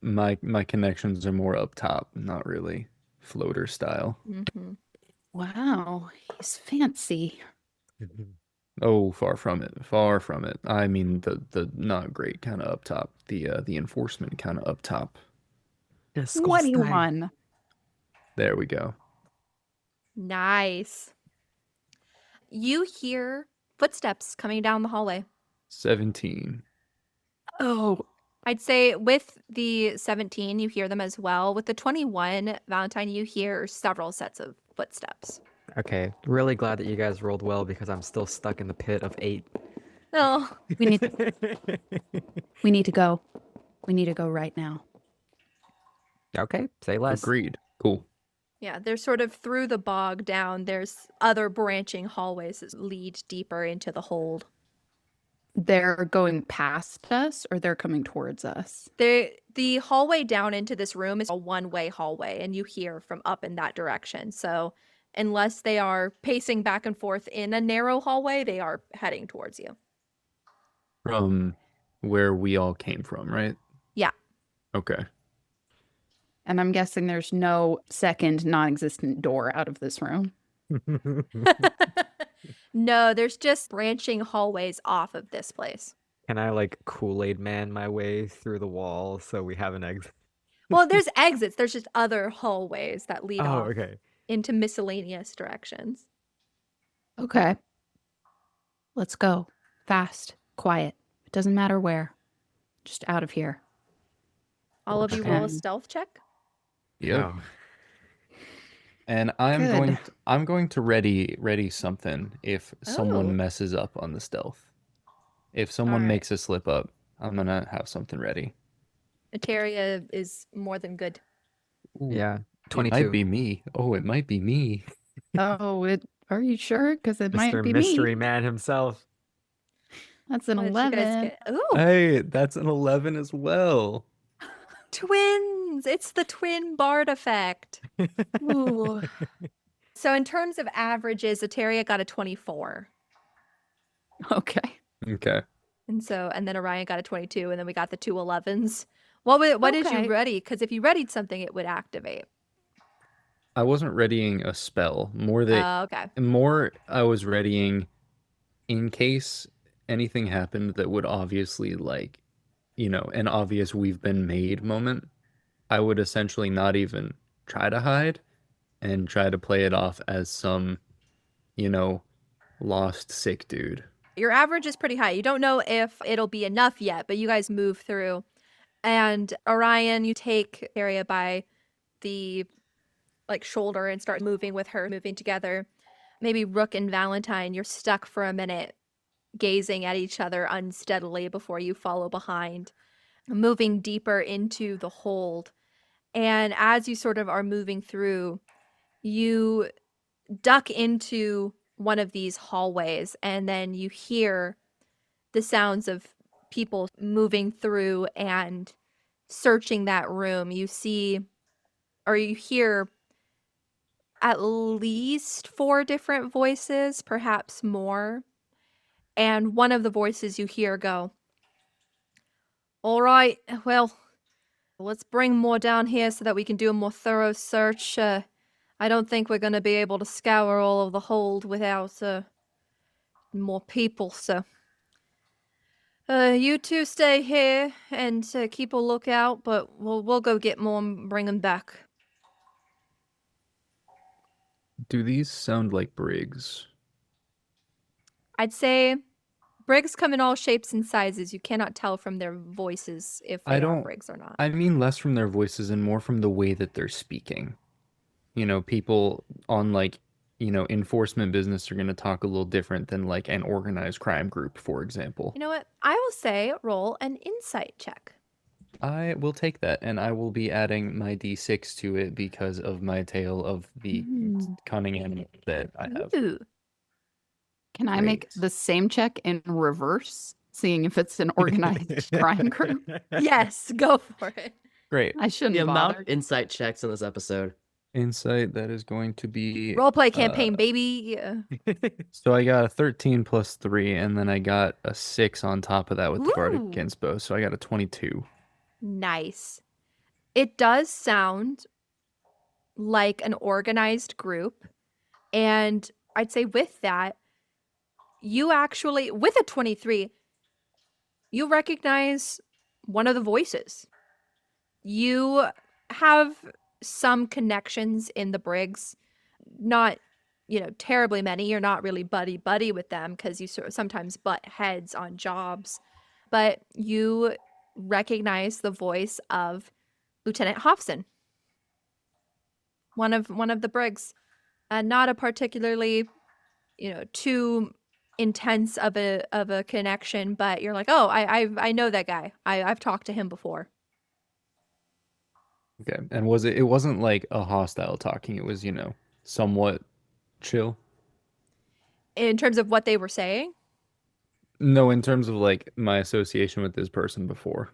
my connections are more up top, not really floater style. Mm-hmm. Wow, he's fancy. Oh, far from it. Far from it. I mean the not great kind of up top. The enforcement kind of up top. 21. There we go. Nice. You hear footsteps coming down the hallway. 17. Oh, I'd say with the 17, you hear them as well. With the 21, Valentine, you hear several sets of footsteps. Okay, really glad that you guys rolled well because I'm still stuck in the pit of 8. Oh, we need we need to go. We need to go right now. Okay, say less. Agreed. Cool. yeah, they're sort of through the bog down. There's other branching hallways that lead deeper into the hold. They're going past us or they're coming towards us? The hallway down into this room is a one-way hallway, and you hear from up in that direction. So unless they are pacing back and forth in a narrow hallway, they are heading towards you. From where we all came from, right? Yeah. Okay. And I'm guessing there's no second non-existent door out of this room. No, there's just branching hallways off of this place. Can I like Kool-Aid man my way through the wall so we have an exit? Well, there's exits. There's just other hallways that lead off okay. into miscellaneous directions. Okay. Let's go. Fast. Quiet. It doesn't matter where. Just out of here. All of you Okay. roll a stealth check. Yep. Oh. And Good. I'm going to ready something if Oh. someone messes up on the stealth. If someone Alright. makes a slip up, I'm gonna have something ready. Eteria is more than good. Yeah, It 22. might be me. Oh, it might be me. Oh, are you sure? Because it might Mr. be Mystery me. Man himself. That's an What did you guys 11. get? Ooh, Hey, that's an 11 as well. twins! It's the twin bard effect. Ooh. So in terms of averages, Eteria got a 24. Okay. Okay. And then Orion got a 22, and then we got the two 11s. What did Okay. you ready? Because if you readied something, it would activate. I wasn't readying a spell. Okay. More I was readying in case anything happened that would obviously an obvious we've been made moment. I would essentially not even try to hide and try to play it off as some, lost sick dude. Your average is pretty high. You don't know if it'll be enough yet, but you guys move through. And Orion, you take Eteria by the shoulder and start moving with her, moving together. Maybe Rook and Valentine, you're stuck for a minute, gazing at each other unsteadily before you follow behind, moving deeper into the hold. And as you sort of are moving through, you duck into one of these hallways, and then you hear the sounds of people moving through and searching that room. You see, or you hear at least 4 different voices, perhaps more. And one of the voices you hear go, "All right, well, let's bring more down here so that we can do a more thorough search. I don't think we're going to be able to scour all of the hold without more people, so you two stay here and keep a lookout, but we'll go get more and bring them back." Do these sound like Briggs? I'd say Briggs come in all shapes and sizes. You cannot tell from their voices if I they are don't- Briggs or not. I mean less from their voices and more from the way that they're speaking. People on enforcement business are going to talk a little different than like an organized crime group, for example. You know what? I will say roll an insight check. I will take that, and I will be adding my d6 to it because of my tale of the cunning animal that I have. Ooh. Can I make Great. the same check in reverse, seeing if it's an organized crime group? Yes, go for it. Great. I shouldn't The amount bother. of insight checks in this episode. Insight, that is going to be... Roleplay campaign, baby. Yeah. So I got a 13 plus 3, and then I got a 6 on top of that with the Bardic Ooh. against bow, so I got a 22. Nice. It does sound like an organized group. And I'd say with that, you actually, with a 23, you recognize one of the voices. You have some connections in the Briggs, not, terribly many. You're not really buddy with them because you sort of sometimes butt heads on jobs. But you recognize the voice of Lieutenant Hobson, one of the Briggs, and not a particularly, too intense of a connection, but you're like, oh, I know that guy. I've talked to him before. Okay, and was it wasn't like a hostile talking, it was, somewhat chill? In terms of what they were saying, No, in terms of like my association with this person before.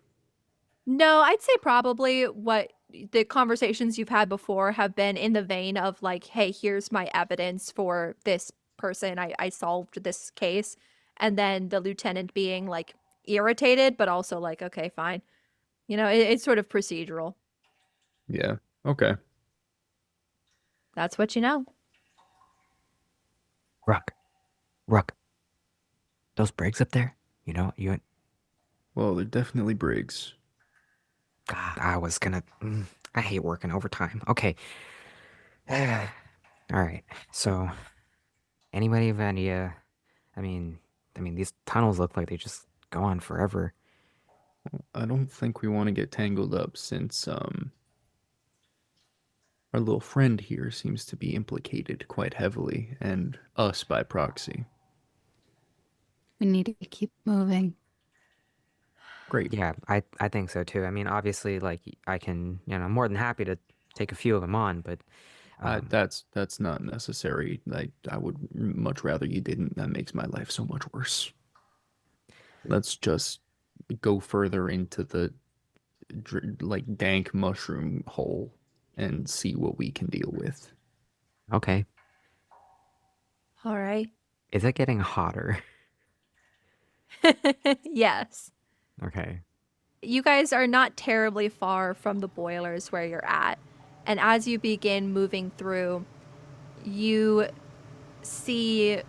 no, I'd say probably what the conversations you've had before have been in the vein of like, hey, here's my evidence for this person. I solved this case. And then the lieutenant being like irritated, but also like, okay, fine. It's sort of procedural. Yeah. Okay. That's what you know. Rook. Those Briggs up there? You. Well, they're definitely Briggs. God, I was gonna. I hate working overtime. Okay. All right. So, anybody have any? I mean, these tunnels look like they just go on forever. I don't think we want to get tangled up since our little friend here seems to be implicated quite heavily, and us by proxy. We need to keep moving. Great. Yeah, I think so too. I mean, obviously, like I can, I'm more than happy to take a few of them on, but That's not necessary. I would much rather you didn't. That makes my life so much worse. Let's just go further into the dank mushroom hole and see what we can deal with. okay. All right. Is it getting hotter? Yes. Okay. You guys are not terribly far from the boilers where you're at. And as you begin moving through, you see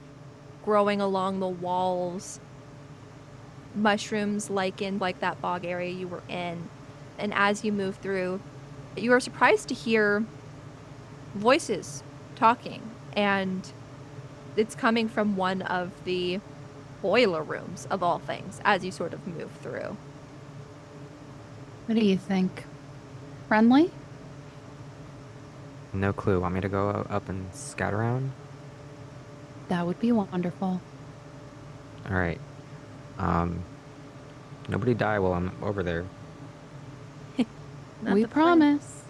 growing along the walls mushrooms like that bog area you were in. And as you move through, you are surprised to hear voices talking. And it's coming from one of the boiler rooms, of all things, as you sort of move through. What do you think? Friendly? No clue. Want me to go up and scout around? That would be wonderful. All right. Nobody die while I'm over there. Not We the plan. promise.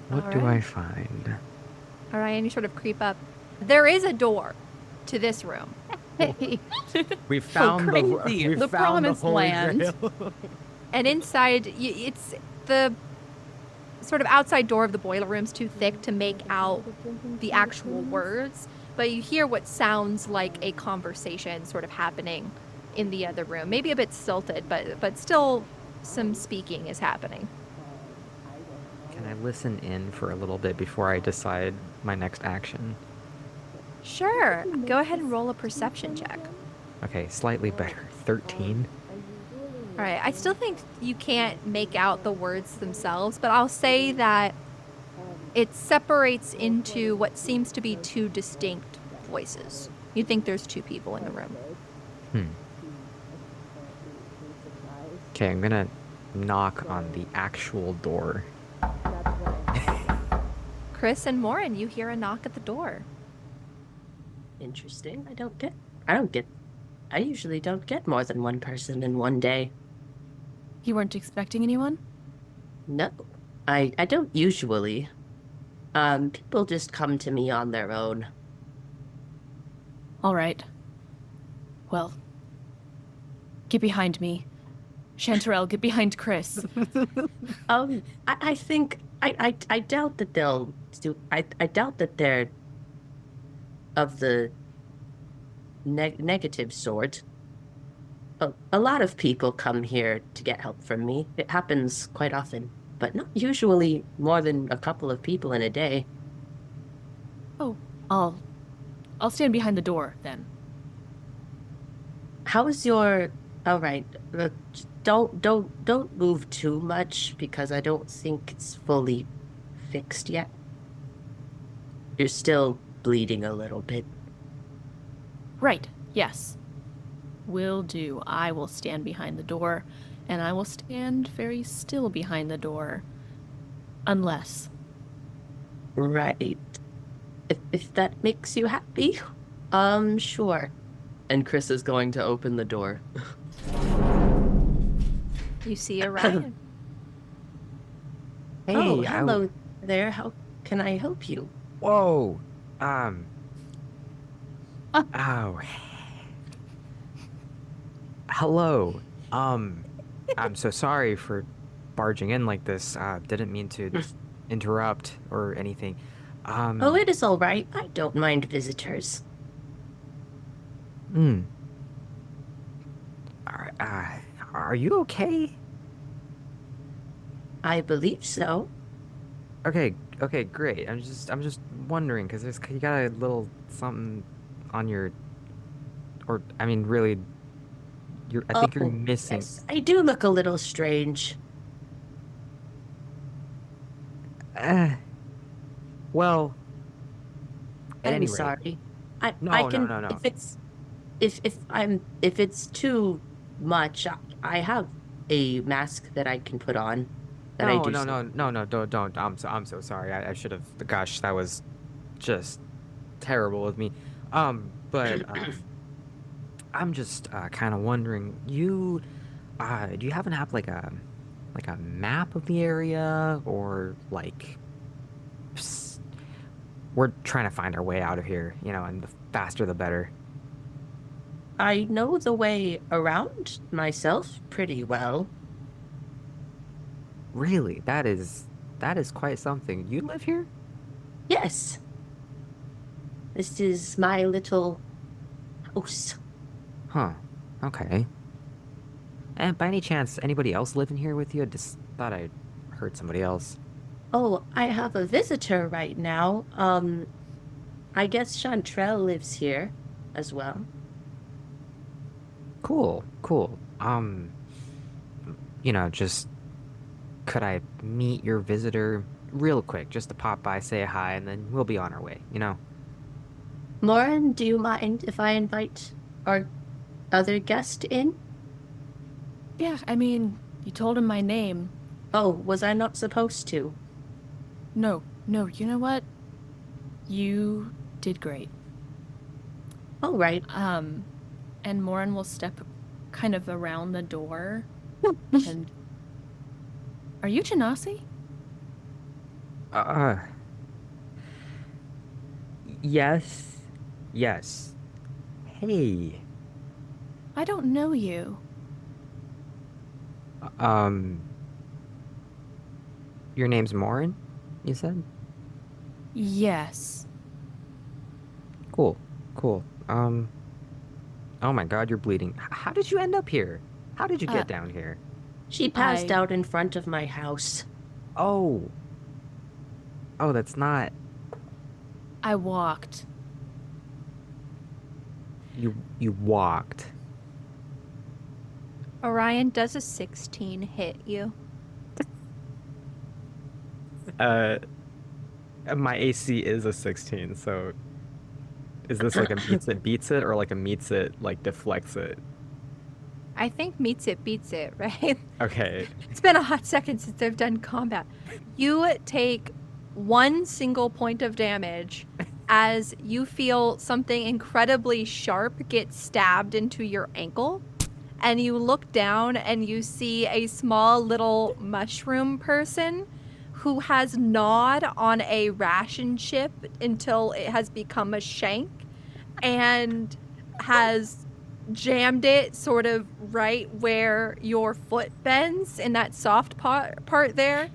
What All do right. I find? All right, and you sort of creep up. There is a door to this room. Hey, We found crazy. The promised land. And inside, it's the sort of outside door of the boiler room's too thick to make out the actual words, but you hear what sounds like a conversation sort of happening in the other room. Maybe a bit stilted, but still some speaking is happening. Can I listen in for a little bit before I decide my next action? Sure. Go ahead and roll a perception check. Okay, slightly better. 13. All right. I still think you can't make out the words themselves, but I'll say that it separates into what seems to be two distinct voices. You think there's two people in the room. Okay, I'm gonna knock on the actual door. Chrys and Morin, you hear a knock at the door. Interesting. I usually don't get more than one person in one day. You weren't expecting anyone? No, I don't usually. People just come to me on their own. All right. Well, get behind me. Chanterelle, get behind Chrys. I think I doubt that they'll do. I doubt that they're of the negative sort. A lot of people come here to get help from me. It happens quite often, but not usually more than a couple of people in a day. Oh, I'll stand behind the door then. How is your? All right. Don't move too much because I don't think it's fully fixed yet. You're still bleeding a little bit. Right, yes. Will do. I will stand behind the door, and I will stand very still behind the door. Unless. Right. If that makes you happy, sure. And Chrys is going to open the door. You see Orion. Hey, Oh, hello there. How can I help you? Whoa. Oh. Hello. I'm so sorry for barging in like this. Didn't mean to interrupt or anything. Oh, it is all right. I don't mind visitors. Are you okay? I believe so. Okay, great. I'm just wondering because you got a little something on your, or I mean, really, I think you're missing. Yes, I do look a little strange. Well, at I'm any rate. sorry. No, I can. no. If it's too much, I have a mask that I can put on. That I do. No, don't. I'm so sorry. I should have. Gosh, that was just terrible of me. But I'm just kind of wondering. Do you happen to have like a map of the area or like? We're trying to find our way out of here, and the faster the better. I know the way around myself pretty well. Really? That is quite something. You live here? Yes. This is my little house. Huh. Okay. And by any chance, anybody else living here with you? I just thought I heard somebody else. Oh, I have a visitor right now. I guess Chanterelle lives here as well. Cool. Just could I meet your visitor real quick, just to pop by, say hi, and then we'll be on our way, Morin, do you mind if I invite our other guest in? Yeah, I mean, you told him my name. Oh, was I not supposed to? No, you know what? You did great. All right. And Morin will step kind of around the door. And are you Genasi? Yes. Hey. I don't know you. Your name's Morin, you said? Yes. Cool. Oh my god, you're bleeding. How did you end up here? How did you get down here? She passed out in front of my house. Oh, that's not... I walked. You walked. Orion, does a 16 hit you? My AC is a 16, so is this like a meets it beats it or like a meets it like deflects it? I think meets it beats it, right? Okay. It's been a hot second since I've done combat. You take 1 single point of damage as you feel something incredibly sharp get stabbed into your ankle. and you look down and you see a small little mushroom person who has gnawed on a ration chip until it has become a shank and has jammed it sort of right where your foot bends in that soft part there,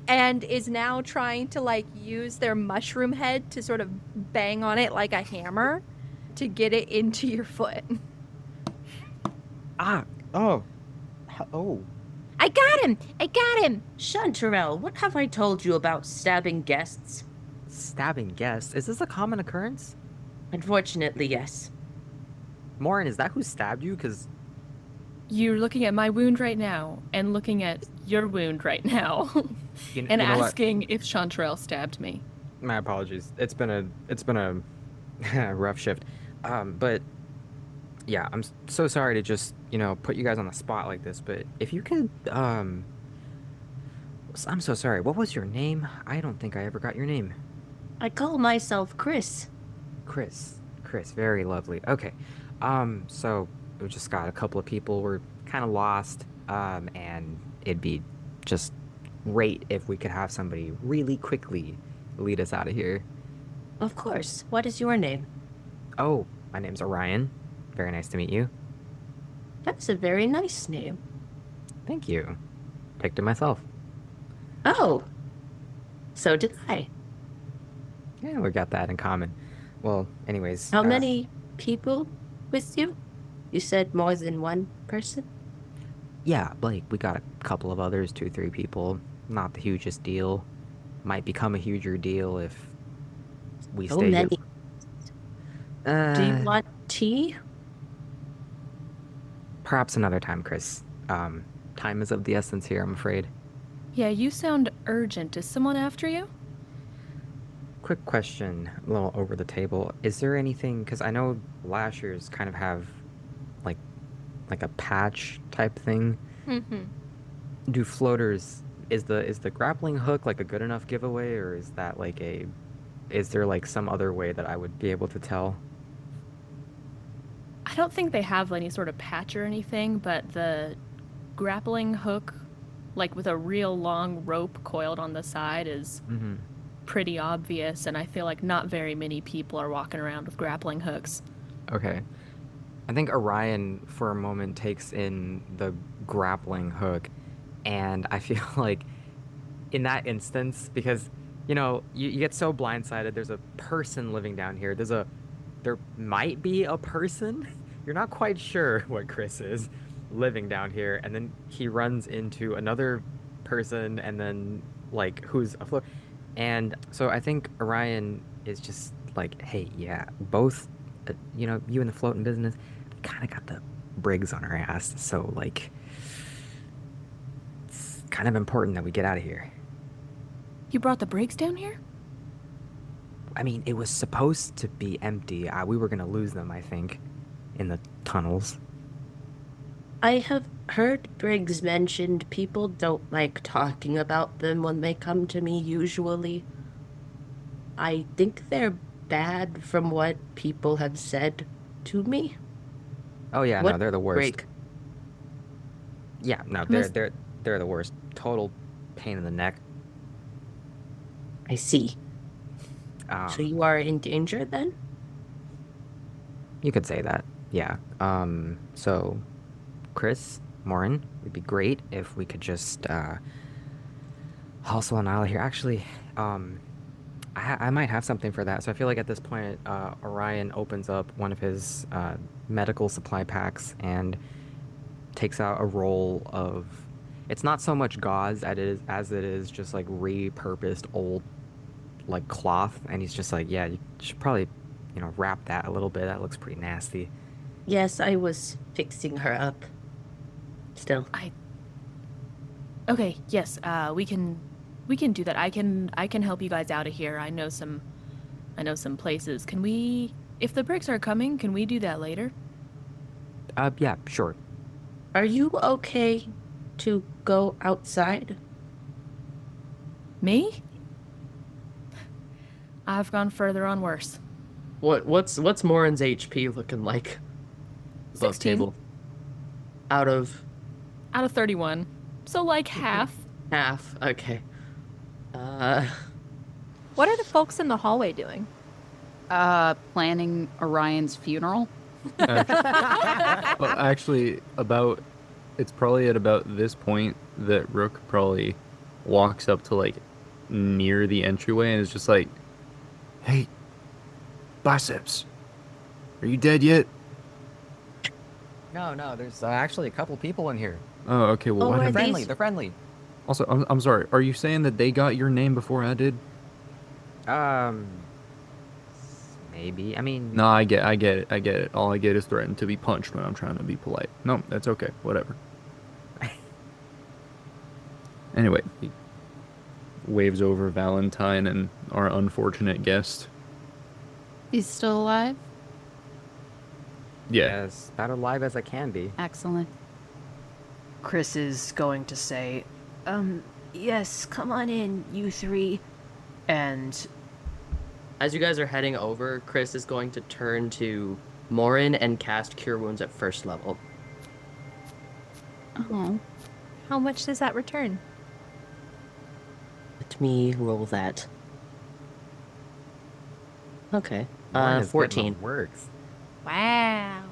and is now trying to like use their mushroom head to sort of bang on it like a hammer to get it into your foot. Ah, oh, oh. I got him! I got him! Chanterelle, what have I told you about stabbing guests? Stabbing guests? Is this a common occurrence? Unfortunately, yes. Morin, is that who stabbed you? Because You're looking at my wound right now and looking at your wound right now and you know what? asking if Chanterelle stabbed me. My apologies. It's been a rough shift. But yeah, I'm so sorry to just, put you guys on the spot like this, but if you could I'm so sorry. What was your name? I don't think I ever got your name. I call myself Chrys. Chrys, very lovely. Okay. So we just got a couple of people. We're kind of lost. And it'd be just great if we could have somebody really quickly lead us out of here. Of course. What is your name? Oh, my name's Orion. Very nice to meet you. That's a very nice name. Thank you. Picked it myself. Oh, so did I. Yeah, we got that in common. Well, anyways. How many people with you? You said more than one person? Yeah, like we got a couple of others, 2-3 people. Not the hugest deal. Might become a huger deal if we So stay many. here. Do you want tea? Perhaps another time, Chrys. Time is of the essence here, I'm afraid. Yeah, you sound urgent. Is someone after you? Quick question, a little over the table. Is there anything, because I know lashers kind of have like a patch type thing. Mm-hmm. Do floaters, is the grappling hook like a good enough giveaway, or is that is there like some other way that I would be able to tell? I don't think they have any sort of patch or anything, but the grappling hook, like with a real long rope coiled on the side, is Mm-hmm. pretty obvious, and I feel like not very many people are walking around with grappling hooks. Okay. I think Orion for a moment takes in the grappling hook, and I feel like in that instance, because you get so blindsided, there's a person living down here. There might be a person. You're not quite sure what Chrys is living down here, and then he runs into another person, and then like who's afloat. And so I think Orion is just like, hey, yeah, both, you in the floating business, kind of got the Briggs on our ass. So, like, it's kind of important that we get out of here. You brought the Briggs down here? I mean, it was supposed to be empty. We were going to lose them, I think, in the tunnels. I have heard Briggs mentioned people don't like talking about them when they come to me usually. I think they're bad from what people have said to me. Oh, yeah, What no, they're the worst. break? Yeah, no, Miss- they're the worst. Total pain in the neck. I see. So you are in danger then? You could say that, yeah. So, Chrys, Morin, it'd be great if we could just hustle on out of here. Actually, I might have something for that. So I feel like at this point, Orion opens up one of his medical supply packs and takes out a roll of. It's not so much gauze as it is just like repurposed old like cloth, and he's just like, yeah, you should probably wrap that a little bit. That looks pretty nasty. Yes, I was fixing her up. Still. Okay, yes, we can do that. I can help you guys out of here. I know some places. Can we, if the Briggs are coming, can we do that later? Yeah, sure. Are you okay to go outside? Me? I've gone further on worse. What's Morin's HP looking like? Above 16. table. Out of Out of 31. So like half. half. Okay. What are the folks in the hallway doing? Planning Orion's funeral. Well, actually, it's probably at about this point that Rook probably walks up to like near the entryway and is just like, "Hey, biceps, are you dead yet?" No, there's actually a couple people in here. Oh, okay. Well, Oh, what are happened? these- They're friendly. Also, I'm sorry. Are you saying that they got your name before I did? Maybe. I mean, No, I get it. All I get is threatened to be punched when I'm trying to be polite. No, that's okay. Whatever. Anyway, he waves over Valentine and our unfortunate guest. He's still alive? Yeah. as about alive as I can be. Excellent. Chrys is going to say, yes, come on in, you three. And As you guys are heading over, Chrys is going to turn to Morin and cast Cure Wounds at first level. Oh. How much does that return? Let me roll that. Okay. Mine is getting 14. Works. Wow.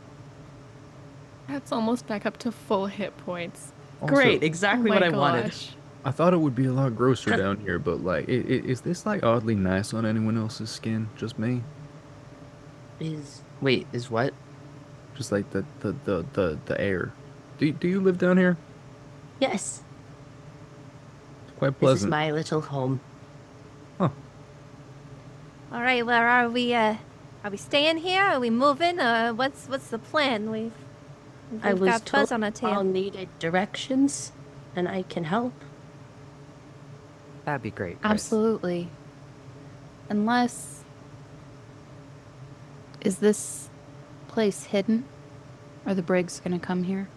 That's almost back up to full hit points. Also, Great, exactly Oh what my I wanted. gosh. I thought it would be a lot grosser down here, but like, is this like oddly nice on anyone else's skin? Just me? Is what? Just like the air. Do you live down here? Yes, It's quite this is pleasant. my little home. All right, where are we? Are we staying here? Are we moving? What's the plan? We've I was got fuzz told on our all tail. needed directions, and I can help. That'd be great. Chris. Absolutely. Unless... Is this place hidden? Are the Briggs going to come here?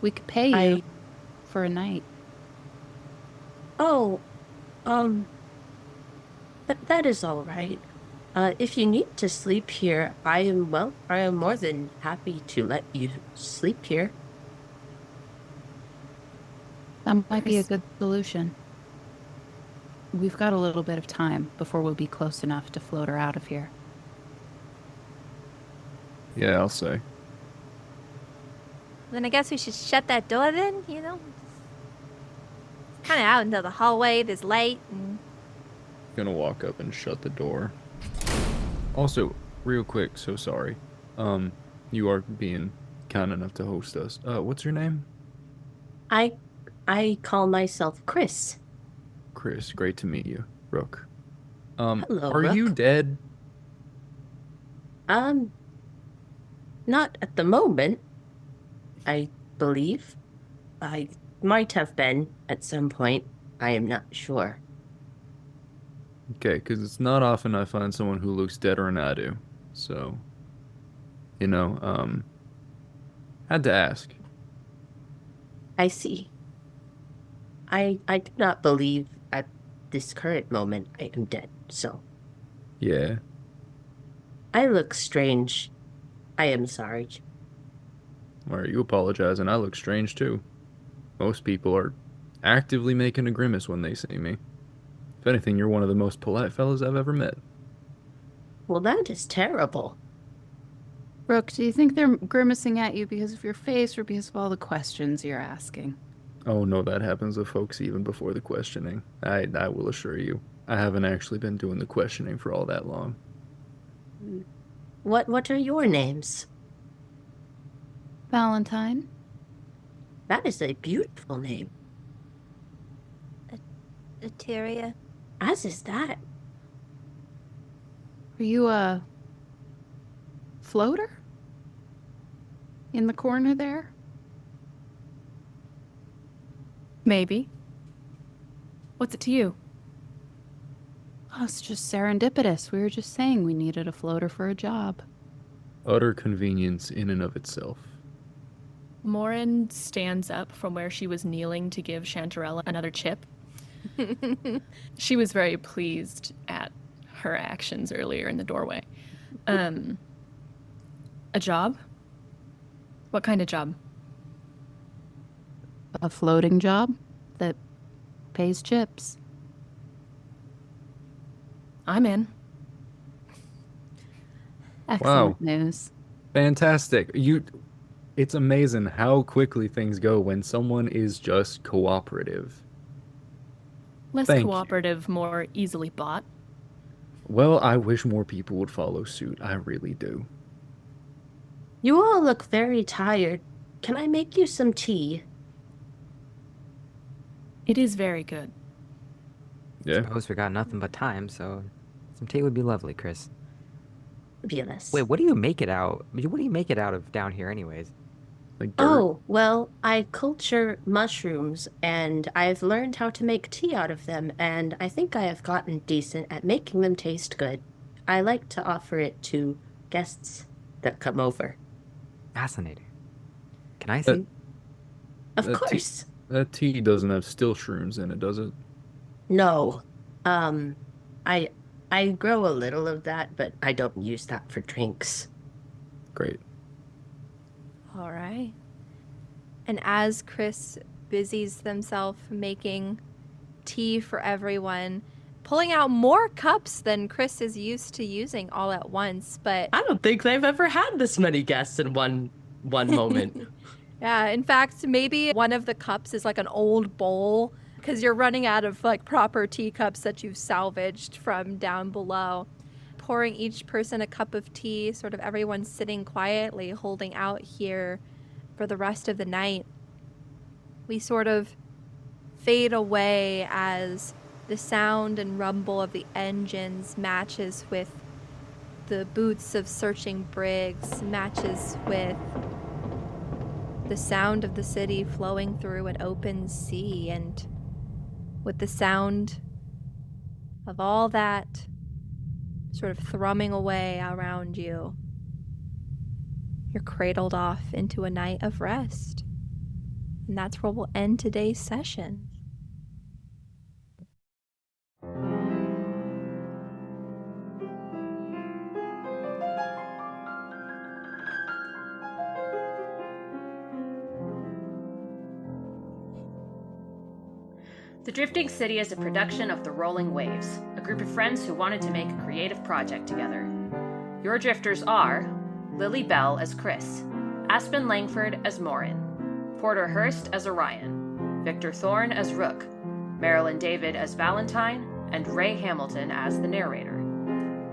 We could pay you for a night. Oh, that is all right. If you need to sleep here, I am more than happy to let you sleep here. That might be a good solution. We've got a little bit of time before we'll be close enough to float her out of here. Yeah, I'll say. Then I guess we should shut that door then, you know? Kind of out into the hallway, there's light, and Gonna walk up and shut the door. Also, real quick, so sorry. You are being kind enough to host us. What's your name? I call myself Chrys. Chrys, great to meet you. Rook. Hello, are you Rook. dead? Not at the moment. I believe. I might have been at some point. I am not sure. Okay, because it's not often I find someone who looks deader than I do. So, had to ask. I see. I do not believe at this current moment I am dead, so Yeah. I look strange. I am sorry. Alright, you apologize, and I look strange too. Most people are actively making a grimace when they see me. If anything, you're one of the most polite fellas I've ever met. Well, that is terrible. Rook, do you think they're grimacing at you because of your face or because of all the questions you're asking? Oh no, that happens with folks even before the questioning. I will assure you. I haven't actually been doing the questioning for all that long. What are your names? Valentine? That is a beautiful name. Eteria. As is that. Are you a floater? In the corner there? Maybe. What's it to you? Oh, it's just serendipitous. We were just saying we needed a floater for a job. Utter convenience in and of itself. Morin stands up from where she was kneeling to give Chanterelle another chip. She was very pleased at her actions earlier in the doorway. A job? What kind of job? a floating job that pays chips. I'm in. Excellent Wow. news. Fantastic. It's amazing how quickly things go when someone is just cooperative. Less Thank you. cooperative, more easily bought. Well, I wish more people would follow suit. I really do. You all look very tired. Can I make you some tea? It is very good. Yeah. Suppose we got nothing but time, so some tea would be lovely, Chrys. Fabulous. Wait, what do you make it out? What do you make it out of down here, anyways? Like dirt. Oh, well, I culture mushrooms, and I've learned how to make tea out of them, and I think I have gotten decent at making them taste good. I like to offer it to guests that come over. Fascinating. Can I see? Of That tea- course. That tea doesn't have still shrooms in it, does it? No. I grow a little of that, but I don't use that for drinks. Great. All right. And as Chrys busies themselves making tea for everyone, pulling out more cups than Chrys is used to using all at once, but I don't think they've ever had this many guests in one moment. yeah, in fact, maybe one of the cups is like an old bowl because you're running out of like proper teacups that you've salvaged from down below. Pouring each person a cup of tea, sort of everyone sitting quietly, holding out here for the rest of the night. We sort of fade away as the sound and rumble of the engines matches with the boots of searching brigs, matches with the sound of the city flowing through an open sea, and with the sound of all that sort of thrumming away around you, you're cradled off into a night of rest. And that's where we'll end today's session. The Drifting City is a production of The Rolling Waves, a group of friends who wanted to make a creative project together. Your drifters are Lily Bell as Chrys, Aspen Langford as Morin, Porter Hurst as Orion, Victor Thorne as Rook, Marilyn David as Valentine, and Ray Hamilton as the narrator.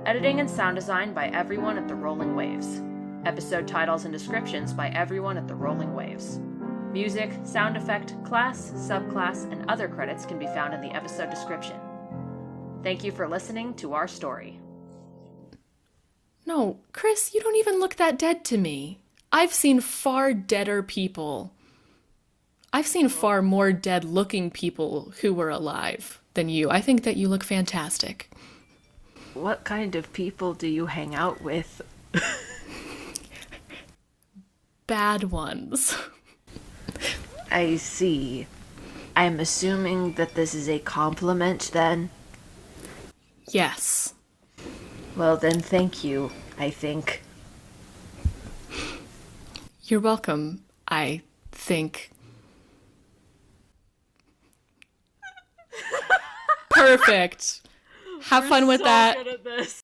Editing and sound design by everyone at The Rolling Waves. Episode titles and descriptions by everyone at The Rolling Waves. Music, sound effect, class, subclass, and other credits can be found in the episode description. Thank you for listening to our story. No, Chrys, you don't even look that dead to me. I've seen far deader people. I've seen far more dead-looking people who were alive than you. I think that you look fantastic. What kind of people do you hang out with? Bad ones. I see. I'm assuming that this is a compliment, then? Yes. Well, then thank you, I think. You're welcome, I think. Perfect. Have fun with that. Good at this.